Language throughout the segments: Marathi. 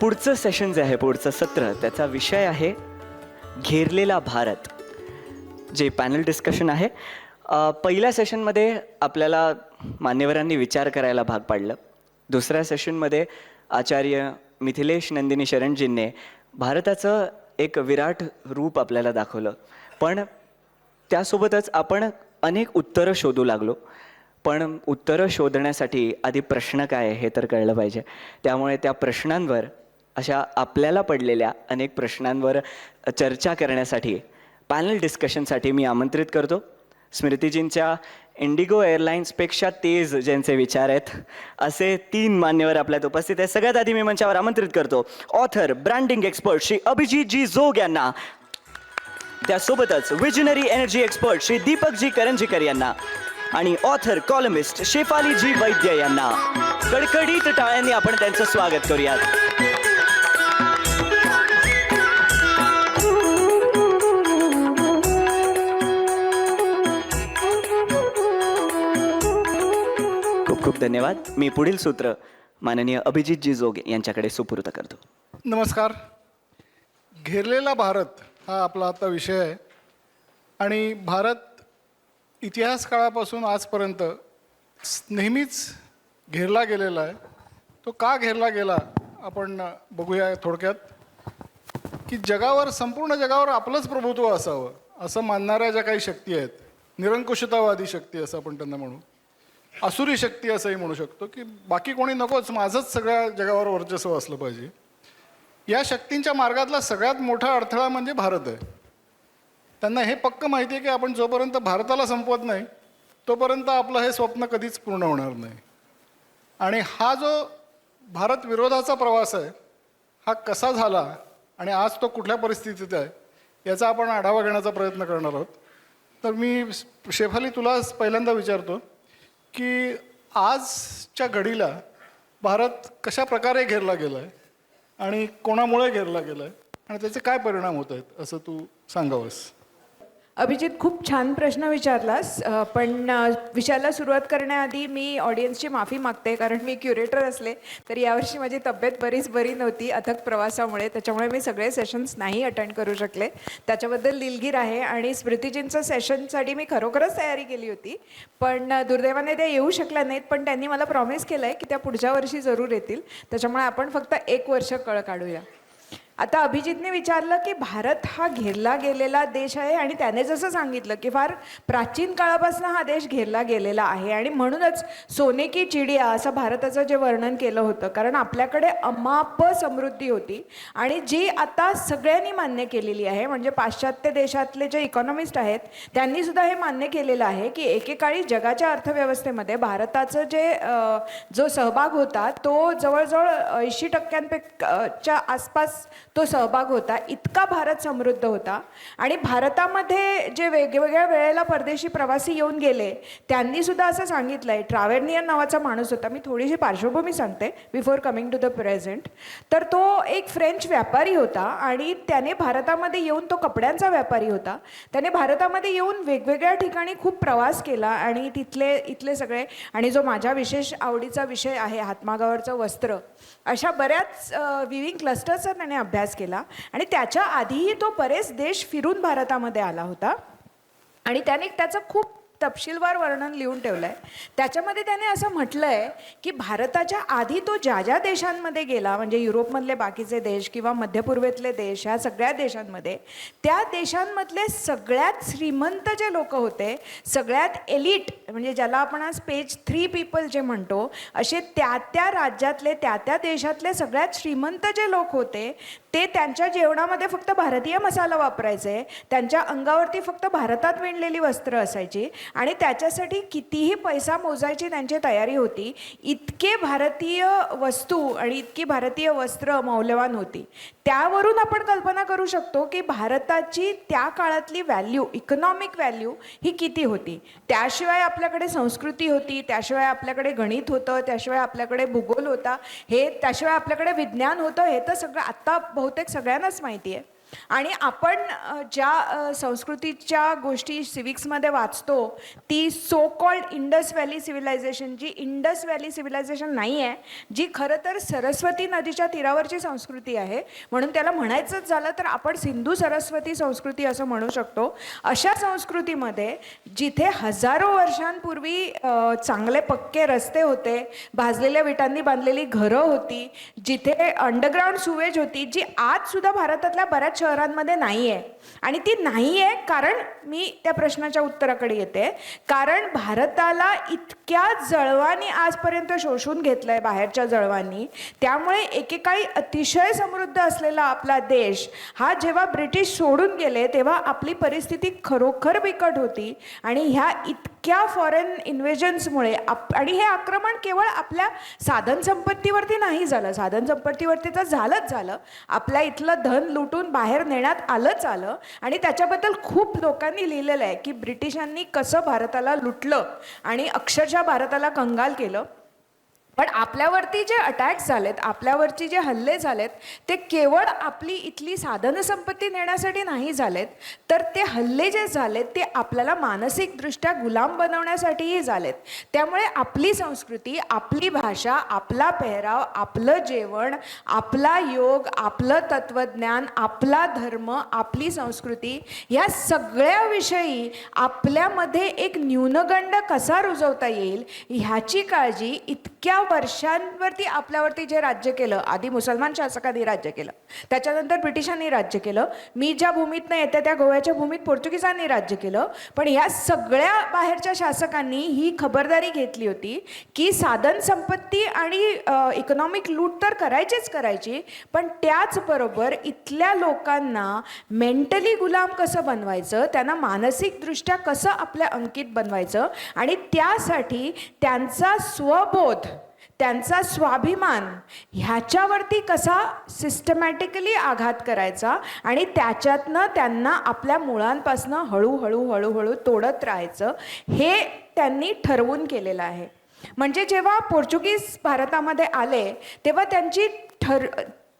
पुढचं सेशन जे आहे, पुढचं सत्र, त्याचा विषय आहे घेरलेला भारत, जे पॅनल डिस्कशन आहे. पहिल्या सेशनमध्ये आपल्याला मान्यवरांनी विचार करायला भाग पाडलं. दुसऱ्या सेशनमध्ये आचार्य मिथिलेश नंदिनी शरणजींनी भारताचं एक विराट रूप आपल्याला दाखवलं. पण त्यासोबतच आपण अनेक उत्तरं शोधू लागलो. पण उत्तरं शोधण्यासाठी आधी प्रश्न काय आहे हे तर कळलं पाहिजे. त्यामुळे त्या प्रश्नांवर, अशा आपल्याला पडलेल्या अनेक प्रश्नांवर चर्चा करण्यासाठी, पॅनल डिस्कशनसाठी मी आमंत्रित करतो स्मृतीजींच्या इंडिगो एअरलाइन्सपेक्षा तेज ज्यांचे विचार आहेत असे 3 मान्यवर आपल्यात उपस्थित आहेत. सगळ्यात आधी मी मंचावर आमंत्रित करतो author, branding expert Shri Abhijitji Jog यांना, त्यासोबतच visionary energy expert Shri Deepakji Karanjikar यांना आणि ऑथर कॉलमिस्ट शेफालीजी वैद्य यांना. कडकडीत टाळ्यांनी आपण त्यांचं स्वागत करूयात. खूप खूप धन्यवाद. मी पुढील सूत्र माननीय अभिजितजी जोग यांच्याकडे सुपूर्द करतो. नमस्कार. घेरलेला भारत हा आपला आता विषय आहे आणि भारत इतिहास काळापासून आजपर्यंत नेहमीच घेरला गेलेला आहे. तो का घेरला गेला आपण बघूया थोडक्यात. की जगावर, संपूर्ण जगावर आपलंच प्रभुत्व असावं असं मानणाऱ्या ज्या काही शक्ती आहेत, निरंकुशतावादी शक्ती असं आपण त्यांना म्हणू, आसुरी शक्ती असंही म्हणू शकतो, की बाकी कोणी नकोच, माझंच सगळ्या जगावर वर्चस्व असलं पाहिजे. या शक्तींच्या मार्गातला सगळ्यात मोठा अडथळा म्हणजे भारत आहे. त्यांना हे पक्क माहिती आहे की आपण जोपर्यंत भारताला संपवत नाही तोपर्यंत आपलं हे स्वप्न कधीच पूर्ण होणार नाही. आणि हा जो भारत विरोधाचा प्रवास आहे हा कसा झाला आणि आज तो कुठल्या परिस्थितीत आहे याचा आपण आढावा घेण्याचा प्रयत्न करणार आहोत. तर मी शेफाली तुला पहिल्यांदा विचारतो की आजच्या घडीला भारत कशा प्रकारे घेरला गेला आहे आणि कोणामुळे घेरला गेला आहे आणि त्याचे काय परिणाम होत आहेत असं तू सांगावंस. अभिजित, खूप छान प्रश्न विचारलास. पण विषयाला सुरुवात करण्याआधी मी ऑडियन्सची माफी मागते, कारण मी क्युरेटर असले तर यावर्षी माझी तब्येत बरीच बरी नव्हती अथक प्रवासामुळे. त्याच्यामुळे मी सगळे सेशन्स नाही अटेंड करू शकले. त्याच्याबद्दल दिलगीर आहे. आणि स्मृतीजींचं सेशनसाठी मी खरोखरच तयारी केली होती, पण दुर्दैवाने त्या येऊ शकल्या नाहीत. पण त्यांनी मला प्रॉमिस केलं आहे की त्या पुढच्या वर्षी जरूर येतील. त्याच्यामुळे आपण फक्त 1 वर्ष कळ काढूया. आता अभिजितने विचारलं की भारत हा घेरला गेलेला देश आहे आणि त्याने जसं सांगितलं की फार प्राचीन काळापासून हा देश घेरला गेलेला आहे आणि म्हणूनच सोने की चिडिया असं भारताचं जे वर्णन केलं होतं. कारण आपल्याकडे अमाप समृद्धी होती आणि जी आता सगळ्यांनी मान्य केलेली आहे. म्हणजे पाश्चात्य देशातले जे इकॉनॉमिस्ट आहेत त्यांनी सुद्धा हे मान्य केलेलं आहे की एकेकाळी जगाच्या अर्थव्यवस्थेमध्ये भारताचं जो सहभाग होता तो जवळजवळ 80% आसपास तो सहभाग होता. इतका भारत समृद्ध होता. आणि भारतामध्ये जे वेगवेगळ्या वेळेला परदेशी प्रवासी येऊन गेले त्यांनी सुद्धा असं सांगितलं आहे. ट्रॅव्हर्नियर नावाचा माणूस होता. मी थोडीशी पार्श्वभूमी सांगते before coming to the present. तर तो एक फ्रेंच व्यापारी होता आणि त्याने भारतामध्ये येऊन, तो कपड्यांचा व्यापारी होता, त्याने भारतामध्ये येऊन वेगवेगळ्या ठिकाणी खूप प्रवास केला आणि इथले सगळे, आणि जो माझ्या विशेष आवडीचा विषय आहे हातमागावरचं वस्त्र, अशा बऱ्याच विविंग क्लस्टर्सचा त्याने अभ्यास केला. आणि त्याच्या आधीही तो बरेच देश फिरून भारतामध्ये आला होता आणि त्याने त्याचं खूप तपशीलवार वर्णन लिहून ठेवलं आहे. त्याच्यामध्ये त्याने असं म्हटलं आहे की भारताच्या आधी तो ज्या ज्या देशांमध्ये गेला, म्हणजे युरोपमधले बाकीचे देश किंवा मध्यपूर्वेतले देश, ह्या सगळ्या देशांमध्ये, त्या देशांमधले सगळ्यात श्रीमंत जे लोक होते, सगळ्यात एलिट, म्हणजे ज्याला आपण आज पेज 3 पीपल जे म्हणतो, असे त्या राज्यातले, त्या देशातले सगळ्यात श्रीमंत जे लोक होते ते त्यांच्या जेवणामध्ये फक्त भारतीय मसाला वापरायचे, त्यांच्या अंगावरती फक्त भारतात विणलेली वस्त्र असायची आणि त्याच्यासाठी कितीही पैसा मोजायची त्यांची तयारी होती. इतके भारतीय वस्तू आणि इतकी भारतीय वस्त्र मौल्यवान होती. त्यावरून आपण कल्पना करू शकतो की भारताची त्या काळातली व्हॅल्यू, इकॉनॉमिक व्हॅल्यू ही किती होती. त्याशिवाय आपल्याकडे संस्कृती होती, त्याशिवाय आपल्याकडे गणित होतं, त्याशिवाय आपल्याकडे भूगोल होता, त्याशिवाय आपल्याकडे विज्ञान होतं. हे तर सगळं आत्ता बहुतेक सगळ्यांनाच माहिती आहे. आणि आपण ज्या संस्कृतीच्या गोष्टी सिविक्समध्ये वाचतो ती so called Indus valley civilisation, जी इंडस व्हॅली सिव्हिलायझेशन नाही आहे, जी खरं तर सरस्वती नदीच्या तीरावरची संस्कृती आहे, म्हणून त्याला म्हणायचंच झालं तर आपण सिंधू सरस्वती संस्कृती असं म्हणू शकतो. अशा संस्कृतीमध्ये जिथे हजारो वर्षांपूर्वी चांगले पक्के रस्ते होते, भाजलेल्या विटांनी बांधलेली घरं होती, जिथे अंडरग्राऊंड सुवेज होती, जी आजसुद्धा भारतातल्या बऱ्याच शहरांमध्ये नाही आहे. आणि ती नाही आहे कारण मी त्या प्रश्नाच्या उत्तराकडे येते, कारण भारताला इतक्या जळवांनी आजपर्यंत शोषून घेतलं आहे बाहेरच्या जळवांनी. त्यामुळे एकेकाळी अतिशय समृद्ध असलेला आपला देश हा जेव्हा ब्रिटिश सोडून गेले तेव्हा आपली परिस्थिती खरोखर बिकट होती. आणि ह्या इतक्या फॉरेन इन्व्हेजन्समुळे आणि हे आक्रमण केवळ आपल्या साधनसंपत्तीवरती नाही झालं, साधनसंपत्तीवरती तर झालं, आपल्या इथलं धन लुटून बाहेर नेण्यात आलं. आणि त्याच्याबद्दल खूप लोकांनी लिहिलेलं आहे की ब्रिटिशांनी कसं भारताला लुटलं आणि अक्षरशः भारताला कंगाल केलं. पण आपल्यावरती जे अटॅक्स झालेत, आपल्यावरची जे हल्ले झालेत, ते केवळ आपली इथली साधनसंपत्ती नेण्यासाठी नाही झालेत, तर ते हल्ले जे झालेत ते आपल्याला मानसिकदृष्ट्या गुलाम बनवण्यासाठीही झालेत. त्यामुळे आपली संस्कृती, आपली भाषा, आपला पेहराव, आपलं जेवण, आपला योग, आपलं तत्त्वज्ञान, आपला धर्म, आपली संस्कृती या सगळ्याविषयी आपल्यामध्ये एक न्यूनगंड कसा रुजवता येईल ह्याची काळजी इतक्या वर्षांवरती आपल्यावरती जे राज्य केलं, आधी मुसलमान शासकांनी राज्य केलं, त्याच्यानंतर ब्रिटिशांनी राज्य केलं, मी ज्या भूमीतनं येते त्या गोव्याच्या भूमीत पोर्तुगीजांनी राज्य केलं. पण या सगळ्या बाहेरच्या शासकांनी ही खबरदारी घेतली होती की साधन संपत्ती आणि इकॉनॉमिक लूट तर करायची, पण त्याचबरोबर इथल्या लोकांना मेंटली गुलाम कसं बनवायचं, त्यांना मानसिकदृष्ट्या कसं आपल्या अंकित बनवायचं आणि त्यासाठी त्यांचा स्वबोध, त्यांचा स्वाभिमान ह्याच्यावरती कसा सिस्टमॅटिकली आघात करायचा आणि त्याच्यातनं त्यांना आपल्या मुळांपासनं हळूहळू तोडत राहायचं, हे त्यांनी ठरवून केलेलं आहे. म्हणजे जेव्हा पोर्चुगीज भारतामध्ये आले तेव्हा त्यांची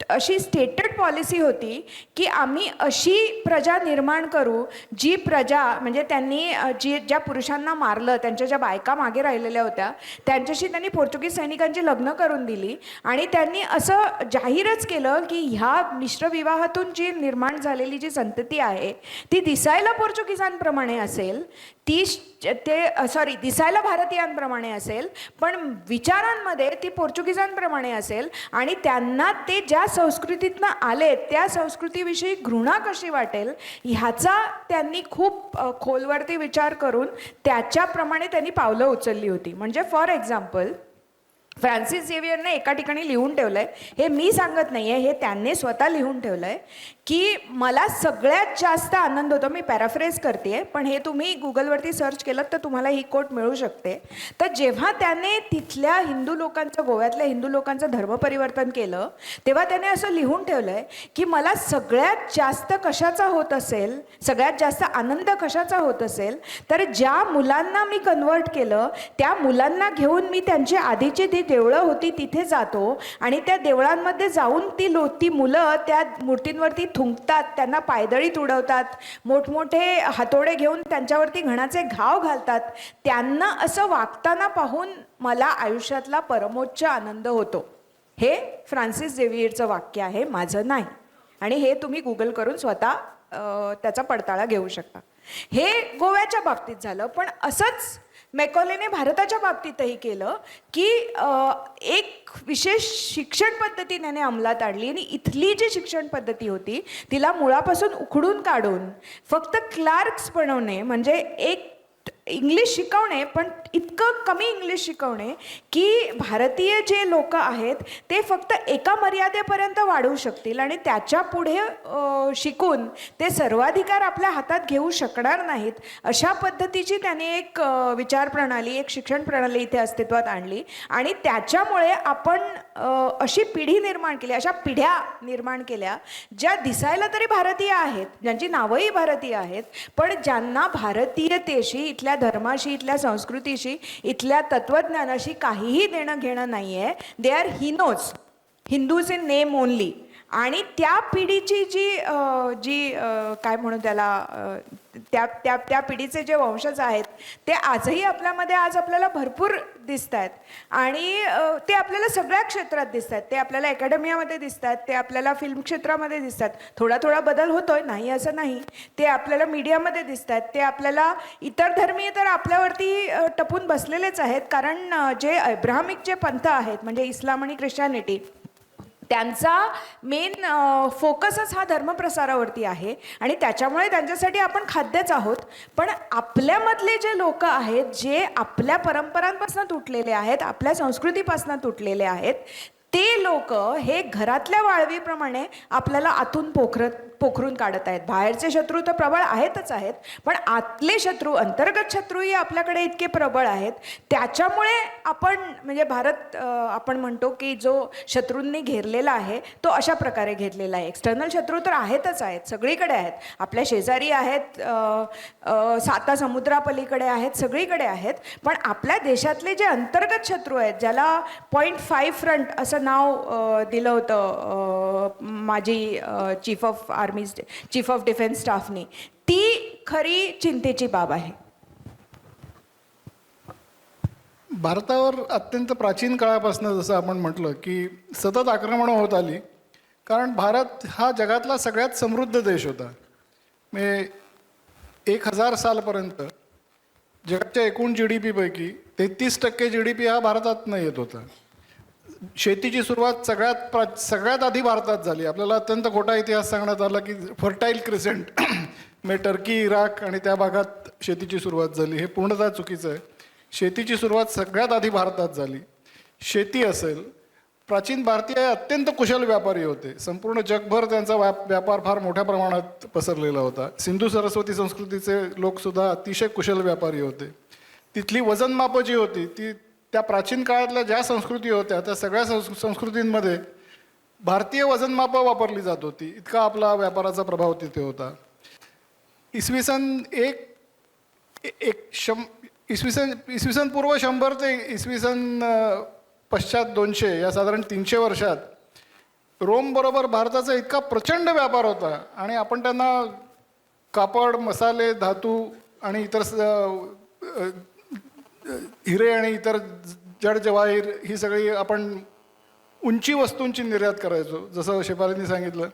अशी स्टेटेड पॉलिसी होती की आम्ही अशी प्रजा निर्माण करू, जी प्रजा म्हणजे त्यांनी ज्या पुरुषांना मारलं, त्यांच्या ज्या बायका मागे राहिलेल्या होत्या त्यांच्याशी त्यांनी पोर्चुगीज सैनिकांची लग्न करून दिली. आणि त्यांनी असं जाहीरच केलं की ह्या मिश्रविवाहातून जी निर्माण झालेली जी संतती आहे ती दिसायला पोर्चुगीजांप्रमाणे असेल, दिसायला भारतीयांप्रमाणे असेल, पण विचारांमध्ये ती पोर्चुगीजांप्रमाणे असेल आणि त्यांना ते ज्या संस्कृतीतनं आले त्या संस्कृतीविषयी घृणा कशी वाटेल ह्याचा त्यांनी खूप खोलवरती विचार करून त्याच्याप्रमाणे त्यांनी पावलं उचलली होती. म्हणजे फॉर एक्झाम्पल फ्रान्सिस झेवियरने एका ठिकाणी लिहून ठेवलं आहे, हे मी सांगत नाही आहे, हे त्यांनी स्वतः लिहून ठेवलं आहे की मला सगळ्यात जास्त आनंद होतो, मी पॅराफ्रेज करते पण हे तुम्ही गुगलवरती सर्च केलं तर तुम्हाला ही कोट मिळू शकते. तर जेव्हा त्याने तिथल्या हिंदू लोकांचं, गोव्यातल्या हिंदू लोकांचं धर्मपरिवर्तन केलं तेव्हा त्याने असं लिहून ठेवलं आहे की मला सगळ्यात जास्त कशाचा होत असेल, सगळ्यात जास्त आनंद कशाचा होत असेल तर ज्या मुलांना मी कन्वर्ट केलं त्या मुलांना घेऊन मी त्यांची आधीची ती देवळं होती तिथे जातो आणि त्या देवळांमध्ये जाऊन ती मुलं त्या मूर्तींवरती थुंकतात, त्यांना पायदळीत उडवतात, मोठमोठे हातोडे घेऊन त्यांच्यावरती घणाचे घाव घालतात. त्यांना असं वागताना पाहून मला आयुष्यातला परमोच्च आनंद होतो. हे फ्रान्सिस झेवियरचं वाक्य आहे, माझं नाही. आणि हे तुम्ही गुगल करून स्वतः त्याचा पडताळा घेऊ शकता. हे गोव्याच्या बाबतीत झालं. पण असंच मॅकॉलेने भारताच्या बाबतीतही केलं की एक विशेष शिक्षण पद्धती त्याने अंमलात आणली आणि इथली जी शिक्षण पद्धती होती तिला मुळापासून उखडून काढून फक्त क्लार्क्स बनवणे, म्हणजे एक इंग्लिश शिकवणे पण इतकं कमी इंग्लिश शिकवणे की भारतीय जे लोक आहेत ते फक्त एका मर्यादेपर्यंत वाढवू शकतील आणि त्याच्या पुढे शिकून ते सर्वाधिकार आपल्या हातात घेऊ शकणार नाहीत, अशा पद्धतीची त्याने एक विचारप्रणाली, एक शिक्षण प्रणाली इथे अस्तित्वात आणली. आणि त्याच्यामुळे आपण अशी पिढी निर्माण केली, अशा पिढ्या निर्माण केल्या ज्या दिसायला तरी भारतीय आहेत, ज्यांची नावंही भारतीय आहेत, पण ज्यांना भारतीयतेशी, इथल्या धर्माशी, इथल्या संस्कृतीशी, इथल्या तत्त्वज्ञानाशी काहीही देणं घेणं नाही आहे. दे आर हिनोज, हिंदूज इन नेम ओनली. आणि त्या पिढीची जी काय म्हणू त्याला त्या पिढीचे जे वंशज आहेत ते आजही आपल्यामध्ये आज आपल्याला भरपूर दिसत आहेत आणि ते आपल्याला सगळ्या क्षेत्रात दिसत आहेत. ते आपल्याला अकॅडमियामध्ये दिसत आहेत, ते आपल्याला फिल्म क्षेत्रामध्ये दिसतात. थोडा थोडा बदल होतोय, नाही असं नाही. ते आपल्याला मीडियामध्ये दिसत आहेत, ते आपल्याला इतर धर्मीय तर आपल्यावरती टपून बसलेलेच आहेत. कारण जे अब्राहमिक जे पंथ आहेत म्हणजे इस्लाम आणि ख्रिश्चॅनिटी, त्यांचा मेन फोकसच हा धर्मप्रसारावरती आहे आणि त्याच्यामुळे त्यांच्यासाठी आपण खाद्यच आहोत. पण आपल्यामधले जे लोक आहेत जे आपल्या परंपरांपासून तुटलेले आहेत, आपल्या संस्कृतीपासून तुटलेले आहेत, ते लोक हे घरातल्या वाळवीप्रमाणे आपल्याला आतून पोखरून काढत आहेत. बाहेरचे शत्रू तर प्रबळ आहेतच आहेत, पण आतले शत्रू, अंतर्गत शत्रूही आपल्याकडे इतके प्रबळ आहेत. त्याच्यामुळे आपण म्हणजे भारत आपण म्हणतो की जो शत्रूंनी घेरलेला आहे तो अशा प्रकारे घेरलेला आहे. एक्सटर्नल शत्रू तर आहेतच आहेत, सगळीकडे आहेत. आपल्या शेजारी आहेत, 7 समुद्रापलीकडे आहेत, सगळीकडे आहेत. पण आपल्या देशातले जे अंतर्गत शत्रू आहेत, ज्याला 0.5 फ्रंट असं नाव दिलं होतं माझी चीफ ऑफ डिफेन्स स्टाफनी, ती खरी चिंतेची बाब आहे. भारतावर अत्यंत प्राचीन काळापासून जसं आपण म्हटलं की सतत आक्रमणं होत आली. कारण भारत हा जगातला सगळ्यात समृद्ध देश होता. म्हणजे 1000 सालपर्यंत जगाच्या एकूण GDP पैकी 33% GDP हा भारतातनं येत होता. शेतीची सुरुवात सगळ्यात आधी भारतात झाली. आपल्याला अत्यंत खोटा इतिहास सांगण्यात आला की फर्टाईल क्रिसेंट म्हणजे टर्की, इराक आणि त्या भागात शेतीची सुरुवात झाली. हे पूर्णतः चुकीचं आहे. शेतीची सुरुवात सगळ्यात आधी भारतात झाली. शेती असेल, प्राचीन भारतीय अत्यंत कुशल व्यापारी होते. संपूर्ण जगभर त्यांचा व्यापार फार मोठ्या प्रमाणात पसरलेला होता. सिंधू सरस्वती संस्कृतीचे लोकसुद्धा अतिशय कुशल व्यापारी होते. तिथली वजनमापं जी होती ती त्या प्राचीन काळातल्या ज्या संस्कृती होत्या त्या सगळ्या संस्कृतींमध्ये भारतीय वजनमापं वापरली जात होती. इतका आपला व्यापाराचा प्रभाव तिथे होता. इसवी सन पूर्व 100 ते इसवी सन पश्चात 200 या साधारण 300 वर्षात रोमबरोबर भारताचा इतका प्रचंड व्यापार होता आणि आपण त्यांना कापड, मसाले, धातू आणि इतर हिरे आणि इतर जड जवाहीर ही सगळी आपण उंची वस्तूंची निर्यात करायचो. जसं शेफालींनी सांगितलं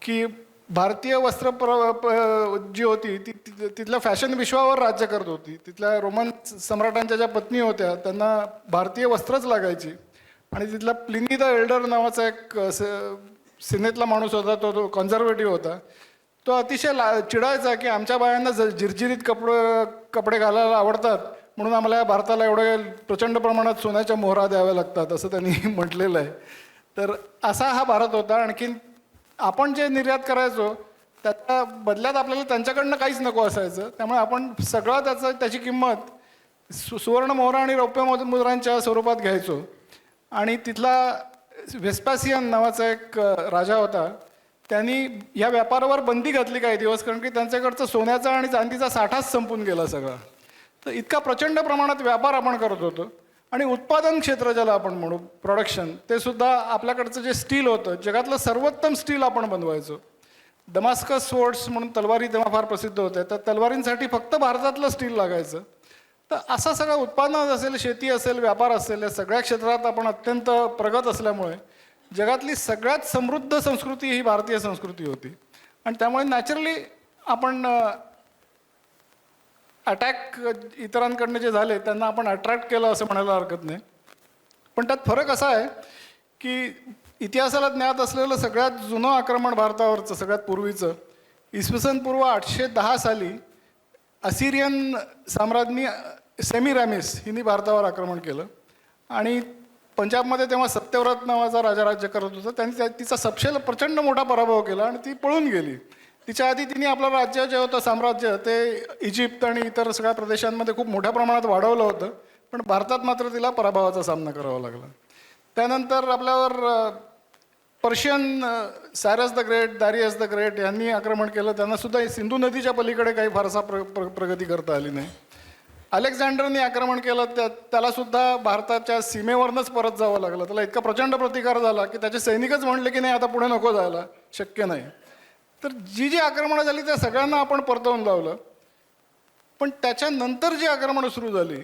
की भारतीय वस्त्र जी होती ती तिथल्या फॅशन विश्वावर राज्य करत होती. तिथल्या रोमन सम्राटांच्या ज्या पत्नी होत्या त्यांना भारतीय वस्त्रच लागायची. आणि तिथला प्लिनी द एल्डर नावाचा एक सिनेतला माणूस होता, तो कॉन्झर्वेटिव्ह होता. तो अतिशय चिडायचा की आमच्या बायांना जिरजिरीत कपडे घालायला आवडतात म्हणून आम्हाला या भारताला एवढ्या प्रचंड प्रमाणात सोन्याच्या मोहरा द्याव्या लागतात असं त्यांनी म्हटलेलं आहे. तर असा हा भारत होता. आणखीन आपण जे निर्यात करायचो त्याच्या बदल्यात आपल्याला त्यांच्याकडनं काहीच नको असायचं. त्यामुळे आपण सगळं त्याची किंमत सुवर्ण मोहरा आणि रौप्य मुद्रांच्या स्वरूपात घ्यायचो. आणि तिथला व्हेस्पासियन नावाचा एक राजा होता, त्यांनी या व्यापारावर बंदी घातली काही दिवस, कारण की त्यांच्याकडचं सोन्याचा आणि चांदीचा साठाच संपून गेला सगळा. तर इतका प्रचंड प्रमाणात व्यापार आपण करत होतो. आणि उत्पादन क्षेत्र ज्याला आपण म्हणू, प्रोडक्शन, ते सुद्धा आपल्याकडचं जे स्टील होतं, जगातलं सर्वोत्तम स्टील आपण बनवायचो. दमास्कस स्वॉर्ड्स म्हणून तलवारी तेव्हा फार प्रसिद्ध होत्या. त्या तलवारींसाठी फक्त भारतातलं स्टील लागायचं. तर असं सगळं उत्पादन असेल, शेती असेल, व्यापार असेल, या सगळ्या क्षेत्रात आपण अत्यंत प्रगत असल्यामुळे जगातली सगळ्यात समृद्ध संस्कृती ही भारतीय संस्कृती होती. आणि त्यामुळे नॅचरली आपण अटॅक इतरांकडनं जे झाले त्यांना आपण अट्रॅक्ट केलं असं म्हणायला हरकत नाही. पण त्यात फरक असा आहे की इतिहासाला ज्ञात असलेलं सगळ्यात जुनं आक्रमण भारतावरचं, सगळ्यात पूर्वीचं, इसवी सन पूर्व 810 साली असिरियन साम्राज्ञी सेमिरॅमिस हिने भारतावर आक्रमण केलं. आणि पंजाबमध्ये तेव्हा सत्यव्रत नावाचा राजा राज्य करत होता. त्यांनी तिचा सपशेल प्रचंड मोठा पराभव केला आणि ती पळून गेली. तिच्या आधी तिने आपलं राज्य जे होतं, साम्राज्य, ते इजिप्त आणि इतर सगळ्या प्रदेशांमध्ये खूप मोठ्या प्रमाणात वाढवलं होतं. पण भारतात मात्र तिला पराभवाचा सामना करावा लागला. त्यानंतर आपल्यावर Persian Cyrus the great, Darius the great यांनी आक्रमण केलं. त्यांना सुद्धा सिंधू नदीच्या पलीकडे काही फारसा प्रगती करता आली नाही. अलेक्झांडरने आक्रमण केलं त्यालासुद्धा भारताच्या सीमेवरनंच परत जावं लागलं. त्याला इतका प्रचंड प्रतिकार झाला की त्याचे सैनिकच म्हणले की नाही, आता पुढे नको जायला, शक्य नाही. तर जी आक्रमणं झाली त्या सगळ्यांना आपण परतवून लावलं. पण त्याच्यानंतर जी आक्रमणं सुरू झाली,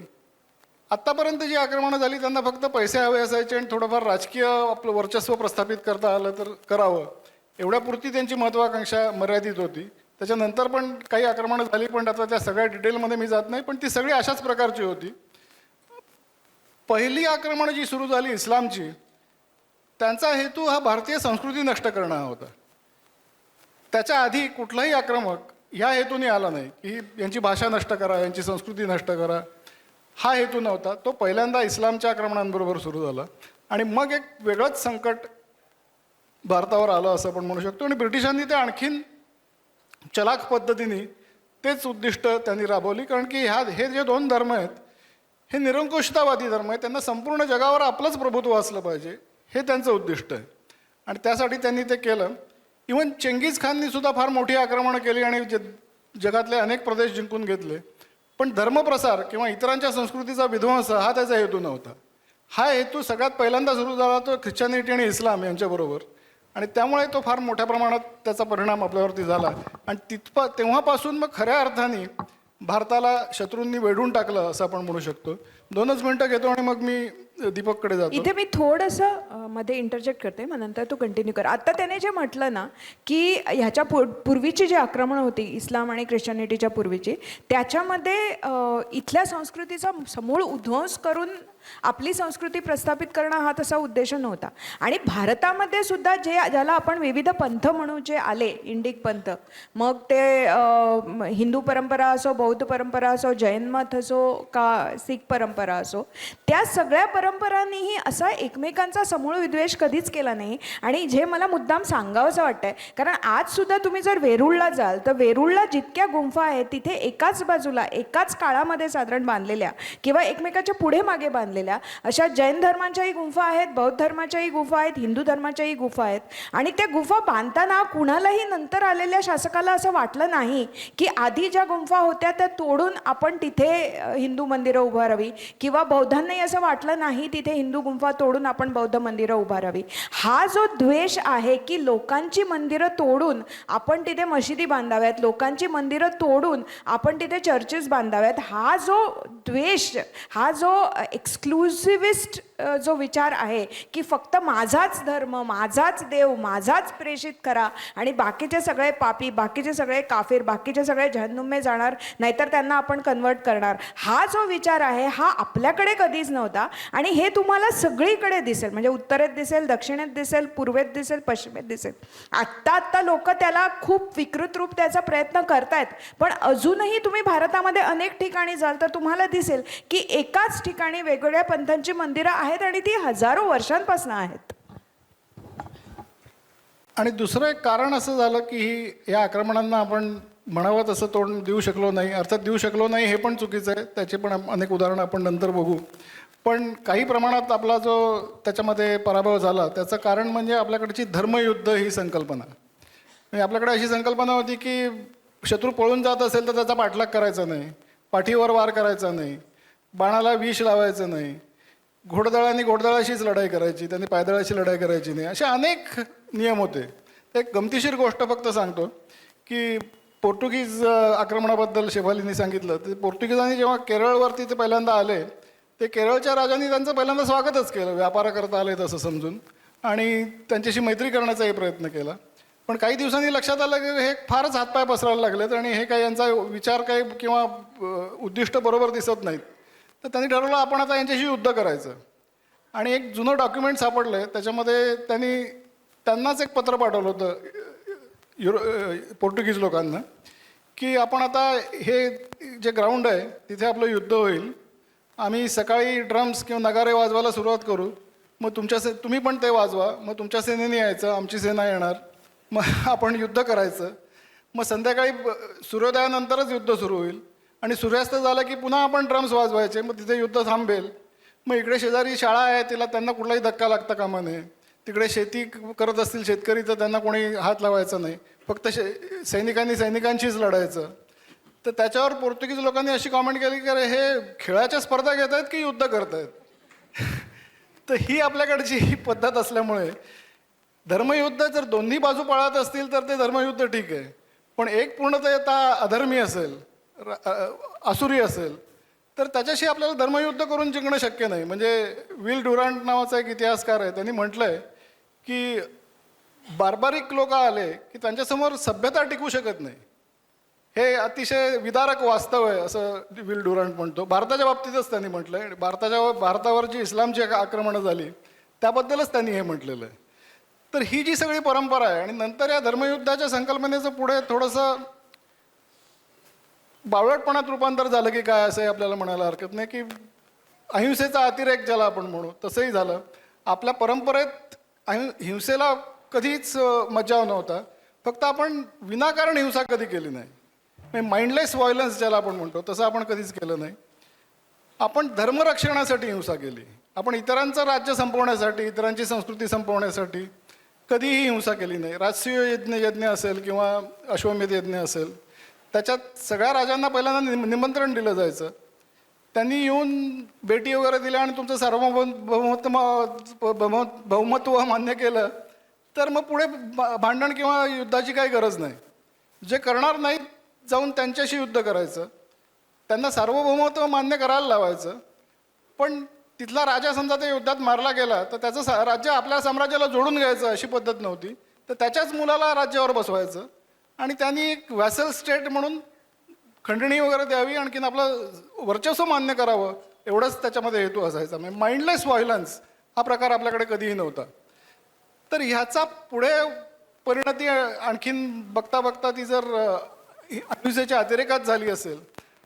आत्तापर्यंत जी आक्रमणं झाली, त्यांना फक्त पैसे हवे असायचे आणि थोडंफार राजकीय आपलं वर्चस्व प्रस्थापित करता आलं तर करावं, एवढ्यापुरती त्यांची महत्त्वाकांक्षा मर्यादित होती. त्याच्यानंतर पण काही आक्रमणं झाली, पण आता त्या सगळ्या डिटेलमध्ये मी जात नाही, पण ती सगळी अशाच प्रकारची होती. पहिली आक्रमणं जी सुरू झाली इस्लामची, त्यांचा हेतू हा भारतीय संस्कृती नष्ट करणं हा होता. त्याच्या आधी कुठलाही आक्रमक ह्या हेतूने आला नाही की यांची भाषा नष्ट करा, यांची संस्कृती नष्ट करा, हा हेतू नव्हता. तो पहिल्यांदा इस्लामच्या आक्रमणांबरोबर सुरू झाला आणि मग एक वेगळंच संकट भारतावर आलं असं आपण म्हणू शकतो. आणि ब्रिटिशांनी ते आणखीन चलाख पद्धतीने तेच उद्दिष्ट त्यांनी राबवली, कारण की हे जे दोन धर्म आहेत हे निरंकुशतावादी धर्म आहेत, त्यांना संपूर्ण जगावर आपलंच प्रभुत्व असलं पाहिजे, हे त्यांचं उद्दिष्ट आहे. आणि त्यासाठी त्यांनी ते केलं. इवन चेंगीज खाननी सुद्धा फार मोठी आक्रमणं केली आणि जगातले अनेक प्रदेश जिंकून घेतले, पण धर्मप्रसार किंवा इतरांच्या संस्कृतीचा विध्वंस हा त्याचा हेतू नव्हता. हा हेतू सगळ्यात पहिल्यांदा सुरू झाला तो ख्रिश्चनिटी आणि इस्लाम यांच्याबरोबर, आणि त्यामुळे तो फार मोठ्या प्रमाणात त्याचा परिणाम आपल्यावरती झाला. आणि तेव्हापासून मग खऱ्या अर्थाने भारताला शत्रूंनी वेढून टाकलं असं आपण म्हणू शकतो. 2च मिनटं घेतो आणि मग मी दीपककडे जातो. इथे मी थोडंसं मध्ये इंटरजेक्ट करते, मग नंतर तू कंटिन्यू कर. आता त्याने जे म्हटलं ना की ह्याच्या पूर्वीची जी आक्रमणं होती इस्लाम आणि ख्रिश्चनिटीच्या पूर्वीची, त्याच्यामध्ये इथल्या संस्कृतीचा समूळ उध्वंस करून आपली संस्कृती प्रस्थापित करणं हा तसा उद्देश नव्हता. आणि भारतामध्ये सुद्धा ज्याला आपण विविध पंथ म्हणू जे आले, इंडिक पंथ, मग ते हिंदू परंपरा असो, बौद्ध परंपरा असो, जैन मत असो का सिख परंपरा असो, त्या सगळ्या परंपरांनीही असा एकमेकांचा समूळ विद्वेष कधीच केला नाही. आणि जे मला मुद्दाम सांगावंसं वाटतंय, कारण आज सुद्धा तुम्ही जर वेरूळला जाल तर वेरूळला जितक्या गुंफा आहेत तिथे एकाच बाजूला एकाच काळामध्ये साधारण बांधलेल्या किंवा एकमेकाच्या पुढे मागे बांधलेल्या अशा जैन धर्माच्याही गुंफा आहेत, बौद्ध धर्माच्याही गुंफा आहेत, हिंदू धर्माच्याही गुंफा आहेत. आणि त्या गुंफा बांधताना कुणालाही नंतर आलेल्या शासकाला असं वाटलं नाही की आधी ज्या गुंफा होत्या त्या तोडून आपण तिथे हिंदू मंदिरं उभारावी, किंवा बौद्धांनाही असं वाटलं नाही तिथे हिंदू गुंफा तोडून आपण बौद्ध मंदिरं उभारावी. हा जो द्वेष आहे की लोकांची मंदिरं तोडून आपण तिथे मशिदी बांधाव्यात, लोकांची मंदिरं तोडून आपण तिथे चर्चेस बांधाव्यात, हा जो द्वेष, हा जो एक्सक्लुसिव्हिस्ट जो विचार आहे की फक्त माझाच धर्म, माझाच देव, माझाच प्रेषित खरा आणि बाकीचे सगळे पापी, बाकीचे सगळे काफिर, बाकीचे सगळे जहन्नुमे जाणार, नाहीतर त्यांना आपण कन्वर्ट करणार, हा जो विचार आहे हा आपल्याकडे कधीच नव्हता. आणि हे तुम्हाला सगळीकडे दिसेल, म्हणजे उत्तरेत दिसेल, दक्षिणेत दिसेल, पूर्वेत दिसेल, पश्चिमेत दिसेल. आत्ता लोक त्याला खूप विकृत रूप त्याचा प्रयत्न करतायत, पण अजूनही तुम्ही भारतामध्ये अनेक ठिकाणी जाल तर तुम्हाला दिसेल की एकाच ठिकाणी वेगवेगळ्या पंथांची मंदिरं आहेत आणि ती हजारो वर्षांपासून आहेत. आणि दुसरं एक कारण असं झालं की या आक्रमणांना आपण म्हणावं तसं तोंड देऊ शकलो नाही. अर्थात देऊ शकलो नाही हे पण चुकीचं आहे, त्याचे पण अनेक उदाहरणं आपण नंतर बघू. पण काही प्रमाणात आपला जो त्याच्यामध्ये पराभव झाला त्याचं कारण म्हणजे आपल्याकडची धर्मयुद्ध ही संकल्पना. म्हणजे आपल्याकडे अशी संकल्पना होती की शत्रू पळून जात असेल तर त्याचा पाठलाग करायचा नाही, पाठीवर वार करायचा नाही, बाणाला विष लावायचं नाही, घोडदळांनी घोडदळाशीच लढाई करायची, त्यांनी पायदळाशी लढाई करायची नाही, असे अनेक नियम होते. एक गमतीशीर गोष्ट फक्त सांगतो की पोर्तुगीज आक्रमणाबद्दल शेफालींनी सांगितलं. ते पोर्तुगीजांनी जेव्हा केरळवरती ते पहिल्यांदा आले, ते केरळच्या राजांनी त्यांचं पहिल्यांदा स्वागतच केलं, व्यापाराकरता आले तसं समजून, आणि त्यांच्याशी मैत्री करण्याचाही प्रयत्न केला. पण काही दिवसांनी लक्षात आलं की हे फारच हातपाय पसरायला लागलेत आणि हे काही यांचा विचार काही किंवा उद्दिष्ट बरोबर दिसत नाहीत. तर त्यांनी ठरवलं आपण आता यांच्याशी युद्ध करायचं. आणि एक जुनं डॉक्युमेंट सापडलं, त्याच्यामध्ये त्यांनाच एक पत्र पाठवलं होतं पोर्तुगीज लोकांना की आपण आता हे जे ग्राउंड आहे तिथे आपलं युद्ध होईल, आम्ही सकाळी ड्रम्स किंवा नगारे वाजवायला सुरुवात करू, मग तुम्ही पण ते वाजवा, मग तुमच्या सेनेने यायचं, आमची सेना येणार, मग आपण युद्ध करायचं, मग संध्याकाळी सूर्योदयानंतरच युद्ध सुरू होईल आणि सूर्यास्त झाला की पुन्हा आपण ड्रम्स वाजवायचे, मग तिथे युद्ध थांबेल. मग इकडे शेजारी शाळा आहे, त्यांना कुठलाही धक्का लागता कामा नये, तिकडे शेती करत असतील शेतकरी तर त्यांना कोणी हात लावायचा नाही, फक्त सैनिकांनी सैनिकांशीच लढायचं. तर त्याच्यावर पोर्तुगीज लोकांनी अशी कॉमेंट केली की अरे हे खेळाच्या स्पर्धा घेत आहेत की युद्ध करत आहेत. तर ही आपल्याकडची ही पद्धत असल्यामुळे धर्मयुद्ध जर दोन्ही बाजू पाळत असतील तर ते धर्मयुद्ध ठीक आहे, पण एक पूर्णतः अधर्मी असेल, असुरी असेल, तर त्याच्याशी आपल्याला धर्मयुद्ध करून जिंकणं शक्य नाही. म्हणजे विल ड्युरांट नावाचा एक इतिहासकार आहे, त्यांनी म्हटलंय की बार्बारिक लोक आले की त्यांच्यासमोर सभ्यता टिकू शकत नाही. हे अतिशय विदारक वास्तव आहे असं विल ड्युरांट म्हणतो. भारताच्या बाबतीतच त्यांनी म्हटलंय. भारतावर जी इस्लामची आक्रमणं झाली त्याबद्दलच त्यांनी हे म्हटलेलं आहे. तर ही जी सगळी परंपरा आहे आणि नंतर या धर्मयुद्धाच्या संकल्पनेचं पुढे थोडंसं बावळटपणात रूपांतर झालं की काय असंही आपल्याला म्हणायला हरकत नाही, की अहिंसेचा अतिरेक ज्याला आपण म्हणू तसंही झालं. आपल्या परंपरेत हिंसेला कधीच मज्जाव नव्हता, फक्त आपण विनाकारण हिंसा कधी केली नाही. म्हणजे माइंडलेस व्हायलन्स ज्याला आपण म्हणतो तसं आपण कधीच केलं नाही. आपण धर्मरक्षणासाठी हिंसा केली. आपण इतरांचं राज्य संपवण्यासाठी, इतरांची संस्कृती संपवण्यासाठी कधीही हिंसा केली नाही. राजसूय यज्ञ असेल किंवा अश्वमेध यज्ञ असेल, त्याच्यात सगळ्या राजांना पहिल्यांदा निमंत्रण दिलं जायचं. त्यांनी येऊन भेटी वगैरे दिल्या आणि तुमचं बहुमत्व मान्य केलं तर मग पुढे भांडण किंवा युद्धाची काही गरज नाही. जे करणार नाहीत जाऊन त्यांच्याशी युद्ध करायचं, त्यांना सार्वभौमत्व मान्य करायला लावायचं. पण तिथला राजा समजा त्या युद्धात मारला गेला तर त्याचं राज्य आपल्या साम्राज्याला जोडून घ्यायचं अशी पद्धत नव्हती. तर त्याच्याच मुलाला राज्यावर बसवायचं आणि त्यांनी एक वॅसल स्टेट म्हणून खंडणी वगैरे द्यावी, आणखीन आपलं वर्चस्व मान्य करावं, एवढंच त्याच्यामध्ये हेतू असायचा. म्हणजे माइंडलेस व्हायलन्स हा प्रकार आपल्याकडे कधीही नव्हता. तर ह्याचा पुढे परिणती आणखीन बघता बघता ती जर अहिंसेच्या अतिरेकात झाली असेल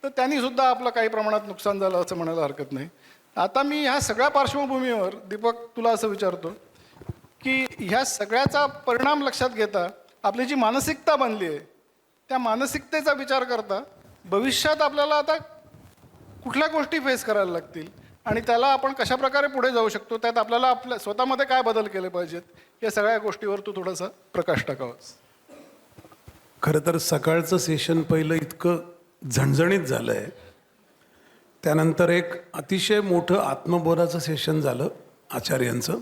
तर त्यांनी सुद्धा आपलं काही प्रमाणात नुकसान झालं असं म्हणायला हरकत नाही. आता मी ह्या सगळ्या पार्श्वभूमीवर दीपक तुला असं विचारतो की ह्या सगळ्याचा परिणाम लक्षात घेता आपली जी मानसिकता बनली आहे त्या मानसिकतेचा विचार करता भविष्यात आपल्याला आता कुठल्या गोष्टी फेस करायला लागतील आणि त्याला आपण कशा प्रकारे पुढे जाऊ शकतो, त्यात आपल्याला आपल्या स्वतःमध्ये काय बदल केले पाहिजेत, या सगळ्या गोष्टीवर तू थोडासा प्रकाश टाकावास. खरं तर सकाळचं सेशन पहिलं इतकं झणझणीत झालं आहे, त्यानंतर एक अतिशय मोठं आत्मबोधाचं सेशन झालं आचार्यांचं.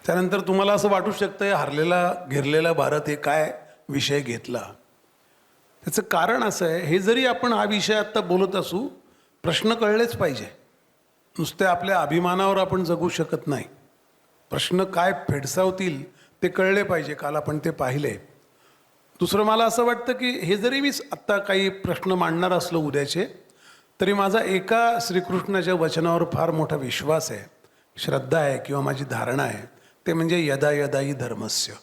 त्यानंतर तुम्हाला असं वाटू शकतं हरलेला घेरलेला भारत हे काय विषय घेतला. त्याचं कारण असं आहे, हे जरी आपण हा विषय आत्ता बोलत असू, प्रश्न कळलेच पाहिजे. नुसते आपल्या अभिमानावर आपण जगू शकत नाही. प्रश्न काय भेडसावतील ते कळले पाहिजे. काल आपण ते पाहिले. दुसरं मला असं वाटतं की हे जरी मी आत्ता काही प्रश्न मांडणार असलो उद्याचे, तरी माझा एका श्रीकृष्णाच्या वचनावर फार मोठा विश्वास आहे, श्रद्धा आहे किंवा माझी धारणा आहे, ते म्हणजे यदा यदा हि धर्मस्य.